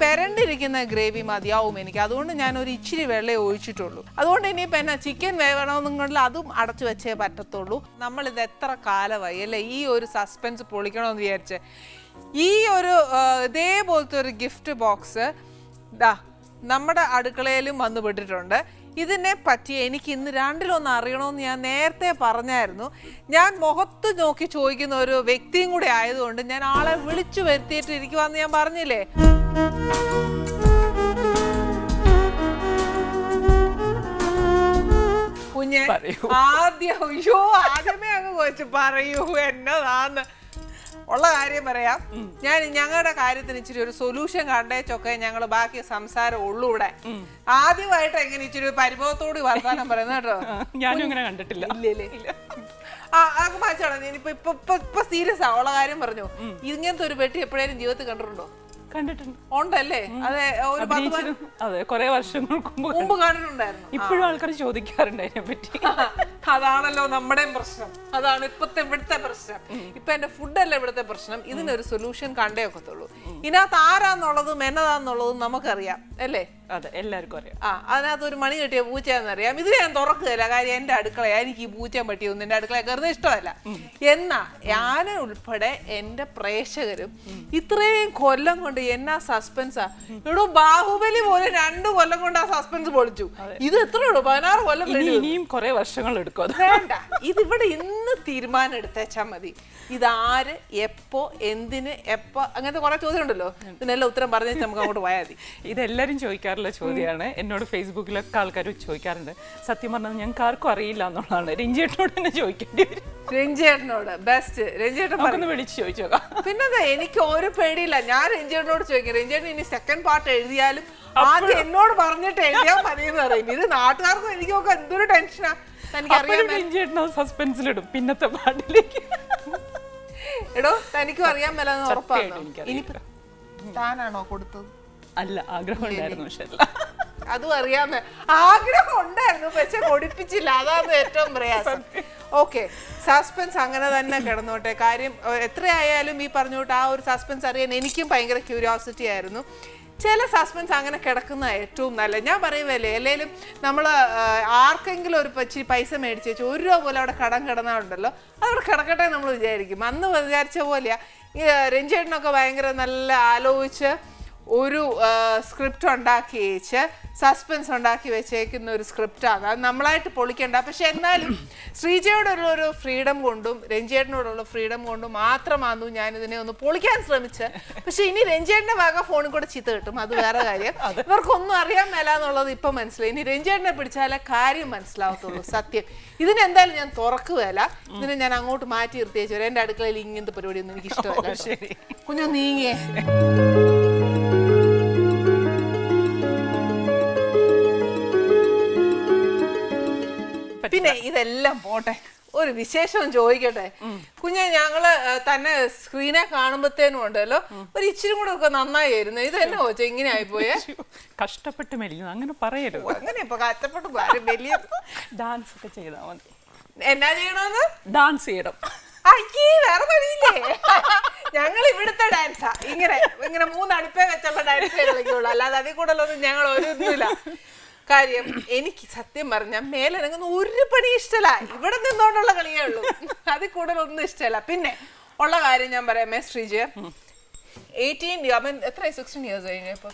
പെരണ്ടിരിക്കുന്ന ഗ്രേവി മതിയാവും എനിക്ക്. അതുകൊണ്ട് ഞാൻ ഒരു ഇച്ചിരി വെള്ളം ഒഴിച്ചിട്ടുള്ളൂ. അതുകൊണ്ട് ഇനിയിപ്പോൾ എന്നാ ചിക്കൻ വേവണമെന്നുണ്ടെങ്കിൽ അതും അടച്ചു വെച്ചേ പറ്റത്തുള്ളൂ. നമ്മളിത് എത്ര കാലമായി അല്ലേ ഈ ഒരു സസ്പെൻസ് പൊളിക്കണമെന്ന് വിചാരിച്ച്. ഈ ഒരു ഇതേപോലത്തെ ഒരു ഗിഫ്റ്റ് ബോക്സ് നമ്മുടെ അടുക്കളയിലും വന്നുപെട്ടിട്ടുണ്ട്. ഇതിനെ പറ്റി എനിക്ക് ഇന്ന് രണ്ടിലൊന്ന് അറിയണമെന്ന് ഞാൻ നേരത്തെ പറഞ്ഞായിരുന്നു. ഞാൻ മുഖത്ത് നോക്കി ചോദിക്കുന്ന ഒരു വ്യക്തിയും കൂടെ ആയതുകൊണ്ട് ഞാൻ ആളെ വിളിച്ചു വരുത്തിയിട്ട് ഇരിക്കുവാന്ന് ഞാൻ പറഞ്ഞില്ലേ. കുഞ്ഞെ ആദ്യമേ അങ്ങ് ചോദിച്ചു പറയൂ എന്നതാന്ന് ഉള്ള കാര്യം പറയാം. ഞാൻ ഞങ്ങളുടെ കാര്യത്തിന് ഇച്ചിരി ഒരു സൊല്യൂഷൻ കണ്ടേച്ചൊക്കെ ഞങ്ങൾ ബാക്കി സംസാരം ഉള്ളൂ. ഇവിടെ ആദ്യമായിട്ട് എങ്ങനെ ഇച്ചിരി പരിഭവത്തോട് വർത്താനം പറയുന്നത് കേട്ടോ. ഞാനും അങ്ങനെ കണ്ടിട്ടില്ല. മാച്ചോടാ ഇപ്പൊ സീരിയസ് ഉള്ള കാര്യം പറഞ്ഞു. ഇങ്ങനത്തെ ഒരു പെട്ടി എപ്പോഴേലും ജീവിതത്തിൽ കണ്ടിട്ടുണ്ടോ? കണ്ടിട്ടുണ്ട്. ഉണ്ടല്ലേ? അതെ, അതെ, കുറെ വർഷങ്ങൾക്ക് മുമ്പ് കണ്ടിട്ടുണ്ടായിരുന്നു. ഇപ്പോഴും ആൾക്കാർ ചോദിക്കാറുണ്ട് അതിനെ പറ്റി. അതാണല്ലോ നമ്മുടെയും പ്രശ്നം. അതാണ് ഇവിടുത്തെ പ്രശ്നം. ഇപ്പൊ എന്റെ ഫുഡല്ല ഇവിടുത്തെ പ്രശ്നം. ഇതിനൊരു സൊല്യൂഷൻ കണ്ടേ ഒക്കത്തുള്ളൂ. ഇതിനകത്ത് ആരാന്നുള്ളതും എന്നതാന്നുള്ളതും നമുക്കറിയാം അല്ലേ? അതെ, എല്ലാവർക്കും അറിയാം. അതിനകത്ത് ഒരു മണി കെട്ടിയ പൂച്ചയാണെന്നറിയാം. ഇത് ഞാൻ തുറക്കുകയില്ല, കാര്യം എന്റെ അടുക്കളയാ. എനിക്ക് ഈ പൂച്ചയും പറ്റിയൊന്നും എന്റെ അടുക്കള കയറുന്നത് ഇഷ്ടമല്ല. എന്നാ ഞാൻ ഉൾപ്പെടെ എന്റെ പ്രേക്ഷകരും ഇത്രയും കൊല്ലം കൊണ്ട് എന്നാ സസ്പെൻസാ. ഇവിടെ ബാഹുബലി പോലെ 2 കൊല്ലം കൊണ്ട് ആ സസ്പെൻസ് പൊളിച്ചു. ഇത് എത്ര 16 കൊല്ലം ഇനിയും കുറെ വർഷങ്ങൾ എടുക്കും. വേണ്ട, ഇതിവിടെ ഇന്ന് തീരുമാനം എടുത്തേച്ചാ മതി. ഇതാര്, എപ്പോ, എന്തിന്, എപ്പോ, അങ്ങനത്തെ കുറെ ചോദ്യം ഉണ്ടല്ലോ. ഇതിനെല്ലാം ഉത്തരം പറഞ്ഞേച്ച് നമുക്ക് അങ്ങോട്ട് പോയാൽ മതി. ഇതെല്ലാരും ചോദിക്കാറുണ്ട്. ചോദിക്കാറുള്ള ചോദ്യമാണ്. എന്നോട് ഫേസ്ബുക്കിലൊക്കെ ആൾക്കാർ ചോദിക്കാറുണ്ട്. സത്യം പറഞ്ഞത് ഞങ്ങൾക്ക് ആർക്കും അറിയില്ല എന്നുള്ളതാണ്. രഞ്ജിയേട്ടനോട് തന്നെ ചോദിക്കേണ്ടി വരും. രഞ്ജിയേട്ടനോട് ബെസ്റ്റ്. രഞ്ജിയേട്ടൻ ഒന്ന് വിളിച്ച് ചോദിച്ചോക്കാം. പിന്നെ എനിക്ക് ഒരു പേടിയില്ല. ഞാൻ രഞ്ജിയേട്ടനോട് ചോദിക്കും, രഞ്ജിയേട്ടൻ ഇനി സെക്കൻഡ് പാർട്ട് എഴുതിയാലും ആദ്യം എന്നോട് പറഞ്ഞിട്ട് എഴുതിയാൽ മതി എന്ന് പറയും. ഇത് നാട്ടുകാർക്കും എനിക്കൊക്കെ എന്തൊരു ടെൻഷനാ. തനിക്കറിയാം രഞ്ജിയേട്ടൻ സസ്പെൻസിലിടും പിന്നത്തെ പാട്ടിലേക്ക്. എടോ തനിക്കും അറിയാൻ മേലെന്ന് ഉറപ്പാണോ? എനിക്കറിയില്ല. താനാണോ കൊടുത്തത്? അല്ല, ആഗ്രഹം ഉണ്ടായിരുന്നു. പക്ഷെ അതും അറിയാമേ. ആഗ്രഹം ഉണ്ടായിരുന്നു പക്ഷെ കൊടുപ്പിച്ചില്ല. അതാണ് ഏറ്റവും പ്രയാസം. ഓക്കെ, സസ്പെൻസ് അങ്ങനെ തന്നെ കിടന്നോട്ടെ. കാര്യം എത്രയായാലും ഈ പറഞ്ഞോട്ട് ആ ഒരു സസ്പെൻസ് അറിയാൻ എനിക്കും ഭയങ്കര ക്യൂരിയോസിറ്റി ആയിരുന്നു. ചില സസ്പെൻസ് അങ്ങനെ കിടക്കുന്ന ഏറ്റവും നല്ല. ഞാൻ പറയുമല്ലേ, അല്ലെങ്കിലും നമ്മൾ ആർക്കെങ്കിലും ഒരു ഇച്ചിരി പൈസ മേടിച്ച് വെച്ച് 1 രൂപ പോലെ അവിടെ കടം കിടന്നാലുണ്ടല്ലോ, അതവിടെ കിടക്കട്ടെ നമ്മൾ വിചാരിക്കും. അന്ന് വിചാരിച്ച പോലെയാ. രഞ്ജിയേട്ടനൊക്കെ ഭയങ്കര നല്ല ആലോചിച്ച് ഒരു സ്ക്രിപ്റ്റ് ഉണ്ടാക്കി വെച്ച് സസ്പെൻസ് ഉണ്ടാക്കി വെച്ചേക്കുന്ന ഒരു സ്ക്രിപ്റ്റാണ്. അത് നമ്മളായിട്ട് പൊളിക്കണ്ട. പക്ഷെ എന്നാലും ശ്രീജയോടുള്ളൊരു ഫ്രീഡം കൊണ്ടും രഞ്ജിയേട്ടനോടുള്ള ഫ്രീഡം കൊണ്ടും മാത്രമാണെന്നു ഞാനിതിനെ ഒന്ന് പൊളിക്കാൻ ശ്രമിച്ച്. പക്ഷെ ഇനി രഞ്ജിയേട്ടൻ്റെ വക ഫോണിൽ കൂടെ ചീത്ത കിട്ടും, അത് വേറെ കാര്യം. ഇവർക്കൊന്നും അറിയാൻ മേല എന്നുള്ളത് ഇപ്പം മനസ്സിലായി. ഇനി രഞ്ജിയേട്ടനെ പിടിച്ചാലേ കാര്യം മനസ്സിലാവത്തുള്ളൂ. സത്യം ഇതിനെന്തായാലും ഞാൻ തുറക്കുകയല്ല. ഇതിനെ ഞാൻ അങ്ങോട്ട് മാറ്റി നിർത്തിയേച്ചു. എൻ്റെ അടുക്കളയിൽ ഇങ്ങനത്തെ പരിപാടിയൊന്നും എനിക്ക് ഇഷ്ടമല്ല. കുഞ്ഞു നീങ്ങിയേ. പിന്നെ ഇതെല്ലാം പോട്ടെ, ഒരു വിശേഷവും ചോദിക്കട്ടെ. കുഞ്ഞെ, ഞങ്ങള് തന്നെ സ്ക്രീനെ കാണുമ്പോഴത്തേനും ഉണ്ടല്ലോ ഒരു ഇച്ചിരി കൂടെ ഒക്കെ നന്നായിരുന്നു. ഇത് തന്നെ വെച്ചോ ഇങ്ങനെ ആയിപ്പോയേ? കഷ്ടപ്പെട്ട് മെലിയുന്നു അങ്ങനെ പറയരുത്. അങ്ങനെ ഇപ്പൊ കഷ്ടപ്പെട്ട് വലിയ ഡാൻസ് ഒക്കെ ചെയ്താൽ മതി. എന്നാ ചെയ്യണമെന്ന്? ഡാൻസ് ചെയ്യണം. അയ്യേ, വേറെ വഴിയില്ലേ? ഞങ്ങൾ ഇവിടുത്തെ ഡാൻസാ. ഇങ്ങനെ 3 അടുപ്പേ വെച്ചുള്ള ഡാൻസേ കളിക്കുള്ളൂ. അല്ലാതെ അതിൽ കൂടുതലൊന്നും ഞങ്ങൾ ഒരുന്നില്ല. കാര്യം എനിക്ക് സത്യം പറഞ്ഞാൽ മേലിറങ്ങുന്ന ഒരു പണി ഇഷ്ടമല്ല. ഇവിടെ നിന്നോണ്ടുള്ള കളിയേ ഉള്ളൂ. അതിൽ കൂടുതലൊന്നും ഇഷ്ടമല്ല. പിന്നെ ഉള്ള കാര്യം ഞാൻ പറയാമേ, ശ്രീജയ 16 years കഴിഞ്ഞു. ഇപ്പൊ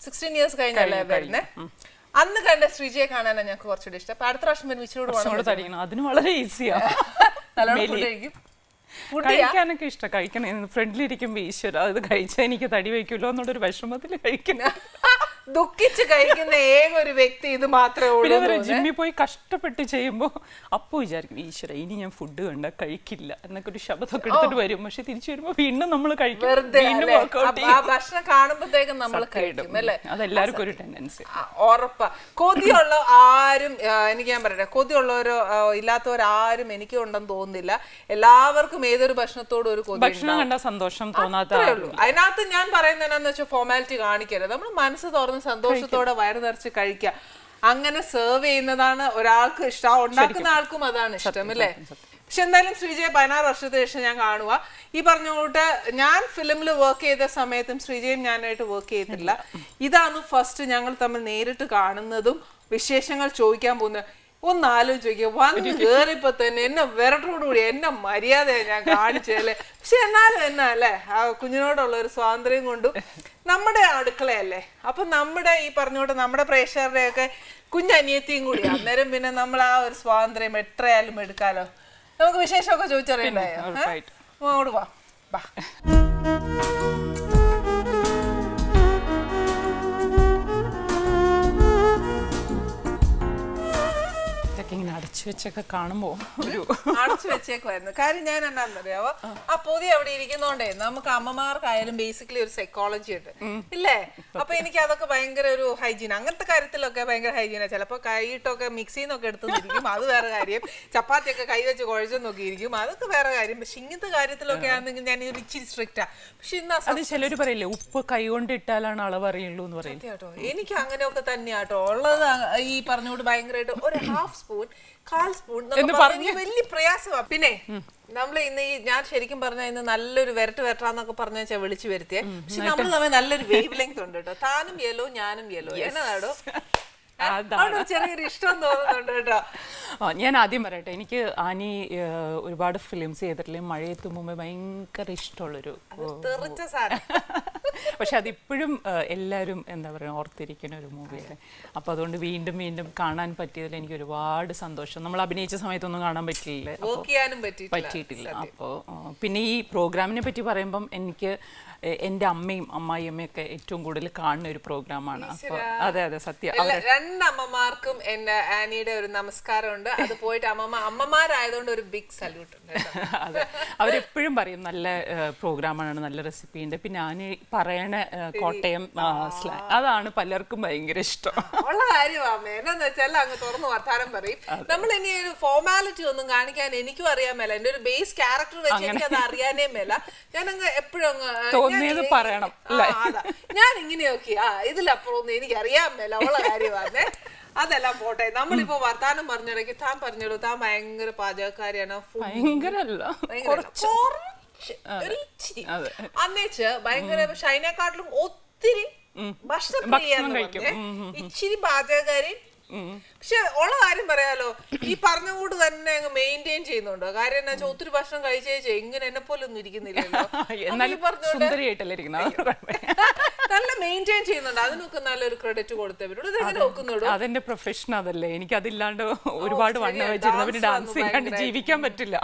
16 years കഴിഞ്ഞല്ലേ വരുന്നേ. അന്ന് കണ്ട ശ്രീജയെ കാണാനാണ് ഞങ്ങൾക്ക് കുറച്ചുകൂടി ഇഷ്ടം. അപ്പൊ അടുത്ത പ്രാവശ്യം ഇച്ചിരി അതിന് വളരെ ഈസിയാ. കഴിക്കാനൊക്കെ ഇഷ്ടം. കഴിക്കണം ഫ്രണ്ടിലിരിക്കുമ്പോ ഈശ്വര അത് കഴിച്ചാൽ എനിക്ക് തടി വയ്ക്കുമല്ലോ എന്നുള്ളൊരു വിഷമത്തിൽ കഴിക്കണം. ദുഃഖിച്ച് കഴിക്കുന്ന ഏക ഒരു വ്യക്തി ഇത് മാത്രമേ ഉള്ളൂ. ജിമ്മിൽ പോയി കഷ്ടപ്പെട്ട് ചെയ്യുമ്പോ അപ്പൊ വിചാരിക്കും ഈശ്വര ഇനി ഞാൻ ഫുഡ് കണ്ട കഴിക്കില്ല എന്നൊക്കെ ഒരു ശബ്ദമൊക്കെ എടുത്തിട്ട് വരും. പക്ഷെ തിരിച്ചു വരുമ്പോ വീണ്ടും നമ്മൾ കഴിക്കും. ഭക്ഷണം കാണുമ്പോഴത്തേക്കും നമ്മൾ കഴിക്കും അല്ലേ? അതെല്ലാവർക്കും ഒരു ടെൻഡൻസി. ഉറപ്പാ. കൊതിയുള്ള ആരും എനിക്ക് ഞാൻ പറയട്ടെ, കൊതിയുള്ളവരോ ഇല്ലാത്തവരാരും എനിക്ക് ഉണ്ടെന്ന് തോന്നുന്നില്ല. എല്ലാവർക്കും ഏതൊരു ഭക്ഷണത്തോടും ഒരു കൊതി. ഭക്ഷണം കണ്ട സന്തോഷം തോന്നാത്തേ ഉള്ളൂ. അതിനകത്ത് ഞാൻ പറയുന്നത് എന്താണെന്ന് വെച്ചാൽ ഫോർമാലിറ്റി കാണിക്കരുത്. നമ്മൾ മനസ്സ് തുറന്ന് സന്തോഷത്തോടെ വയറ് നിറച്ച് കഴിക്കുക. അങ്ങനെ സെർവ് ചെയ്യുന്നതാണ് ഒരാൾക്ക് ഇഷ്ടം, ഉണ്ടാക്കുന്ന ആൾക്കും അതാണ് ഇഷ്ടം അല്ലേ? പക്ഷെ എന്തായാലും ശ്രീജയെ 16 വർഷത്തിന് ശേഷം ഞാൻ കാണുക. ഈ പറഞ്ഞോട്ട് ഞാൻ ഫിലിമിൽ വർക്ക് ചെയ്ത സമയത്തും ശ്രീജയും ഞാനായിട്ട് വർക്ക് ചെയ്തിട്ടില്ല. ഇതാണ് ഫസ്റ്റ് ഞങ്ങൾ തമ്മിൽ നേരിട്ട് കാണുന്നതും വിശേഷങ്ങൾ ചോദിക്കാൻ പോകുന്നത്. ഒന്ന് ആലോചിക്കുക, വന്ന് കേറിയപ്പോ തന്നെ എന്നെ വിരട്ടോടുകൂടി എന്നെ മര്യാദയാ ഞാൻ കാണിച്ചല്ലേ. പക്ഷെ എന്നാലും എന്നാ അല്ലേ, ആ കുഞ്ഞിനോടുള്ള ഒരു സ്വാതന്ത്ര്യം കൊണ്ടും നമ്മുടെ അടുക്കളയല്ലേ. അപ്പൊ നമ്മുടെ ഈ പറഞ്ഞോട്ട് നമ്മുടെ പ്രേക്ഷകരുടെയൊക്കെ കുഞ്ഞനിയത്തിയും കൂടി. അന്നേരം പിന്നെ നമ്മൾ ആ ഒരു സ്വാതന്ത്ര്യം എത്രയായാലും എടുക്കാലോ. നമുക്ക് വിശേഷമൊക്കെ ചോദിച്ചറിയണ്ടായോ? അങ്ങോട്ട് വാ. ഇങ്ങനെ അടച്ചു വെച്ചൊക്കെ കാണുമ്പോ അടച്ചു വെച്ചേക്കുമായിരുന്നു. കാര്യം ഞാൻ എന്നാന്നറിയാവോ, ആ പൊതി അവിടെ ഇരിക്കുന്നോണ്ടേ നമുക്ക് അമ്മമാർക്കായാലും ബേസിക്കലി ഒരു സൈക്കോളജി ഉണ്ട് ഇല്ലേ? അപ്പൊ എനിക്ക് അതൊക്കെ ഭയങ്കര ഒരു ഹൈജീൻ, അങ്ങനത്തെ കാര്യത്തിലൊക്കെ ഭയങ്കര ഹൈജീനാണ്. ചിലപ്പോ കൈയിട്ടൊക്കെ മിക്സിന്നൊക്കെ എടുത്തുനിന്നിരിക്കും, അത് വേറെ കാര്യം. ചപ്പാത്തിയൊക്കെ കൈ വെച്ച് കുഴച്ചെന്നൊക്കെ ഇരിക്കും, അതൊക്കെ വേറെ കാര്യം. പക്ഷെ ഇങ്ങനത്തെ കാര്യത്തിലൊക്കെ ആണെങ്കിൽ ഞാൻ ഒരു ഇച്ചിരി സ്ട്രിക്റ്റാ. പക്ഷെ ഇന്ന് ചിലര് പറയില്ലേ ഉപ്പ് കൈ കൊണ്ട് ഇട്ടാലാണ് അളവ് അറിയുള്ളൂ എന്ന് പറയും. കേട്ടോ, എനിക്ക് അങ്ങനെയൊക്കെ തന്നെയാട്ടോ ഉള്ളത്. ഈ പറഞ്ഞോട്ട് ഭയങ്കരമായിട്ട് ഒരു ഹാഫ് സ്പൂൺ 1/4 സ്പൂൺ വലിയ പ്രയാസമാണ്. പിന്നെ നമ്മൾ ഇന്ന് ഞാൻ ശരിക്കും പറഞ്ഞാൽ ഇന്ന് നല്ലൊരു വരട്ടാന്നൊക്കെ പറഞ്ഞാൽ വിളിച്ചു വരുത്തിയേ. പക്ഷെ നമ്മൾ തമ്മിൽ നല്ലൊരു വേവ് ലെങ്ത് ഉണ്ട് കേട്ടോ. താനും യെല്ലോ ഞാനും യെല്ലോ. എന്നതാടോ ചെറിയൊരു ഇഷ്ടം തോന്നുന്നുണ്ട് കേട്ടോ. ഞാൻ ആദ്യം പറയട്ടെ, എനിക്ക് ആനി ഒരുപാട് ഫിലിംസ് ചെയ്തിട്ടില്ലേ. മഴയെത്തും മുമ്പേ ഭയങ്കര ഇഷ്ടമുള്ളൊരു, പക്ഷെ അതിപ്പോഴും എല്ലാവരും എന്താ പറയുക ഓർത്തിരിക്കുന്ന ഒരു മൂവിയല്ലേ. അപ്പോൾ അതുകൊണ്ട് വീണ്ടും വീണ്ടും കാണാൻ പറ്റിയതിൽ എനിക്ക് ഒരുപാട് സന്തോഷം. നമ്മൾ അഭിനയിച്ച സമയത്തൊന്നും കാണാൻ പറ്റിയിട്ടില്ല. അപ്പോൾ പിന്നെ ഈ പ്രോഗ്രാമിനെ പറ്റി പറയുമ്പം എനിക്ക് എൻ്റെ അമ്മയും അമ്മായിയമ്മയും ഒക്കെ ഏറ്റവും കൂടുതൽ കാണുന്ന ഒരു പ്രോഗ്രാമാണ്. അപ്പോൾ അതെ അതെ സത്യം. രണ്ടമ്മമാർക്കും എന്റെ ആനിയുടെ ഒരു നമസ്കാരമുണ്ട്. അത് പോയിട്ട് അമ്മമാരായതുകൊണ്ട് ഒരു ബിഗ് സല്യൂട്ട് ഉണ്ട്. അതെ, അവരെപ്പോഴും പറയും നല്ല പ്രോഗ്രാമാണ്, നല്ല റെസിപ്പി ഉണ്ട്. പിന്നെ ആനി പറയണ കോട്ടയം സ്ലാങ് അതാണ് പലർക്കും ഭയങ്കര ഇഷ്ടം ഉള്ള കാര്യമാണ്. എന്നാന്ന് വെച്ചാൽ അങ്ങ് തുറന്ന് വർത്താനം പറയും. നമ്മൾ ഇനി ഒരു ഫോർമാലിറ്റി ഒന്നും കാണിക്കാൻ എനിക്കും അറിയാൻ മേല. എന്റെ ഒരു ബേസ് ക്യാരക്ടർ വെച്ച് എനിക്ക് അത് അറിയാനേ മേല. ഞാനങ്ങ് എപ്പോഴും അങ്ങ് തോന്നിയത് പറയണം. ഞാൻ ഇങ്ങനെയൊക്കെ ഇതിലപ്പുറം ഒന്നും എനിക്ക് അറിയാൻ മേല ഉള്ള കാര്യമാണ്. അതെല്ലാം പോട്ടെ. നമ്മളിപ്പോ വർത്താനം പറഞ്ഞിടയ്ക്ക് താൻ പറഞ്ഞോളൂ, താൻ ഭയങ്കര പാചകക്കാരിയാണ്. അന്നേച്ച് ഭയങ്കര ഷൈനേക്കാട്ടിലും ഒത്തിരി ഭക്ഷണം ഇച്ചിരി പാചകക്കാരി. പക്ഷെ ഉള്ള കാര്യം പറയാലോ, ഈ പറഞ്ഞ കൂട്ട് തന്നെ അങ്ങ് മെയിൻറ്റെയിൻ ചെയ്യുന്നുണ്ടോ? കാര്യം എന്നാ വെച്ചാൽ ഒത്തിരി ഭക്ഷണം കഴിച്ചേ ഇങ്ങനെ എന്നെ പോലെ ഒന്നും ഇരിക്കുന്നില്ലല്ലോ. നല്ല മെയിൻറ്റെയിൻ ചെയ്യുന്നുണ്ട്. അതിനൊക്കെ നല്ലൊരു ക്രെഡിറ്റ് കൊടുത്തവരോട് ഇതെങ്ങനെ നോക്കുന്നുള്ളൂ. അതെന്റെ പ്രൊഫഷൻ അതല്ലേ. എനിക്ക് അതില്ലാണ്ട് ഒരുപാട് വണ്ണം വെച്ചിരുന്നു. ഡാൻസ് ചെയ്യാണ്ട് ജീവിക്കാൻ പറ്റില്ല.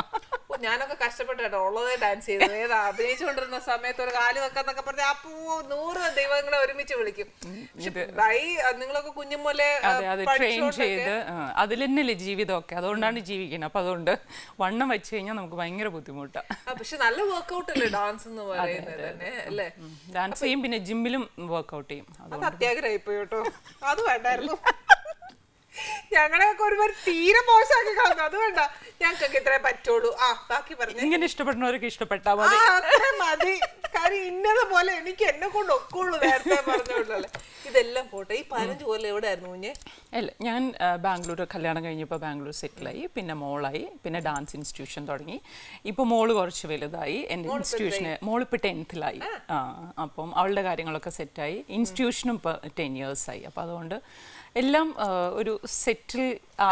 ഞാനൊക്കെ കഷ്ടപ്പെട്ടു കേട്ടോ. ഉള്ളതേ ഡാൻസ് ചെയ്തു. ഏതാ അഭിനയിച്ചുകൊണ്ടിരുന്ന സമയത്ത് ഒരു കാല് വെക്കാന്നൊക്കെ പറഞ്ഞ അപ്പോ 100 ദൈവങ്ങളെ ഒരുമിച്ച് വിളിക്കും. നിങ്ങളൊക്കെ കുഞ്ഞുമോലെ ട്രെയിൻ ചെയ്ത് അതിൽ തന്നെയല്ലേ ജീവിതമൊക്കെ. അതുകൊണ്ടാണ് ജീവിക്കുന്നത്. അപ്പൊ അതുകൊണ്ട് വണ്ണം വെച്ച് കഴിഞ്ഞാൽ നമുക്ക് ഭയങ്കര ബുദ്ധിമുട്ടാണ്. പക്ഷെ നല്ല വർക്ക്ഔട്ട് അല്ലേ ഡാൻസ് എന്ന് പറയുന്നത് തന്നെ അല്ലേ? ഡാൻസ് ചെയ്യും, പിന്നെ ജിമ്മിലും വർക്ക്ഔട്ട് ചെയ്യും. അത് അത്യാഗ്രഹമായി പോയി കേട്ടോ. അത് വേണ്ടായിരുന്നു. ഞങ്ങളെയൊക്കെ ഒരുപാട് തീരെ മോശമാക്കി കളഞ്ഞു. അത് വേണ്ട, ഞങ്ങൾക്കൊക്കെ ഇത്രേ പറ്റുള്ളൂ. ബാക്കി പറഞ്ഞു. ഇങ്ങനെ ഇഷ്ടപ്പെടുന്നവർക്ക് ഇഷ്ടപ്പെട്ടാ മതി. മതി. കാര്യം ഇന്നത് പോലെ എനിക്ക് എന്നെ കൊണ്ട് ഒക്കുള്ളൂ. നേരത്തെ പറഞ്ഞോളല്ലേ. ഇതെല്ലാം പോട്ടെ. ഈ 15 കൊല്ലം എവിടെ ആയിരുന്നു കുഞ്ഞെ? അല്ല, ഞാൻ ബാംഗ്ലൂർ കല്യാണം കഴിഞ്ഞപ്പോൾ ബാംഗ്ലൂർ സെറ്റിലായി. പിന്നെ മോളായി. പിന്നെ ഡാൻസ് ഇൻസ്റ്റിറ്റ്യൂഷൻ തുടങ്ങി. ഇപ്പോൾ മോള് കുറച്ച് വലുതായി. എൻ്റെ ഇൻസ്റ്റിറ്റ്യൂഷന് മോളിപ്പോൾ 10th-ലായി. അപ്പം അവളുടെ കാര്യങ്ങളൊക്കെ സെറ്റായി. ഇൻസ്റ്റിറ്റ്യൂഷനും ഇപ്പോൾ 10 years ആയി. അപ്പം അതുകൊണ്ട് എല്ലാം ഒരു സെറ്റിൽ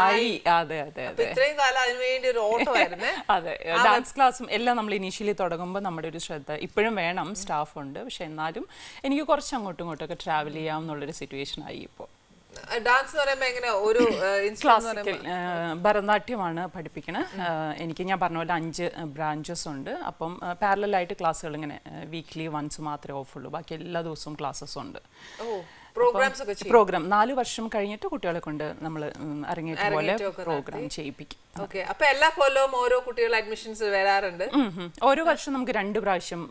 ആയി. അതെ അതെ അതെ ഇത്രയും കാലം അതിനു വേണ്ടി ഒരു ഓട്ടമായിരുന്നു. അതെ, ഡാൻസ് ക്ലാസ്സും എല്ലാം നമ്മൾ ഇനീഷ്യലി തുടങ്ങുമ്പോൾ നമ്മുടെ ഒരു ശ്രദ്ധ ഇപ്പോഴും വേണം. സ്റ്റാഫ് ഉണ്ട്. പക്ഷെ എന്നാലും എനിക്ക് കുറച്ച് അങ്ങോട്ടും ഇങ്ങോട്ടൊക്കെ ട്രാവൽ ചെയ്യാമെന്നുള്ളൊരു സിറ്റുവേഷൻ ആയി ഇപ്പോൾ. ഡാൻസ് എങ്ങനെ ഒരു ക്ലാസിക്കൽ ഭരതനാട്യമാണ് പഠിപ്പിക്കണത്. എനിക്ക് ഞാൻ പറഞ്ഞ പോലെ 5 ബ്രാഞ്ചസ് ഉണ്ട്. അപ്പം പാരലലായിട്ട് ക്ലാസ്സുകൾ ഇങ്ങനെ വീക്ക്ലി വൺസ് മാത്രമേ ഓഫുള്ളൂ. ബാക്കി എല്ലാ ദിവസവും ക്ലാസ്സസ് ഉണ്ട്. പ്രോഗ്രാം 4 വർഷം കഴിഞ്ഞിട്ട് കുട്ടികളെ കൊണ്ട് നമ്മൾ അരങ്ങേറ്റം പോലെ പ്രോഗ്രാം ചെയ്യിപ്പിക്കും. അപ്പൊ എല്ലാ കൊല്ലവും ഓരോ കുട്ടികൾ അഡ്മിഷൻസ് വരാറുണ്ട്. ഓരോ വർഷം നമുക്ക് 2 പ്രാവശ്യം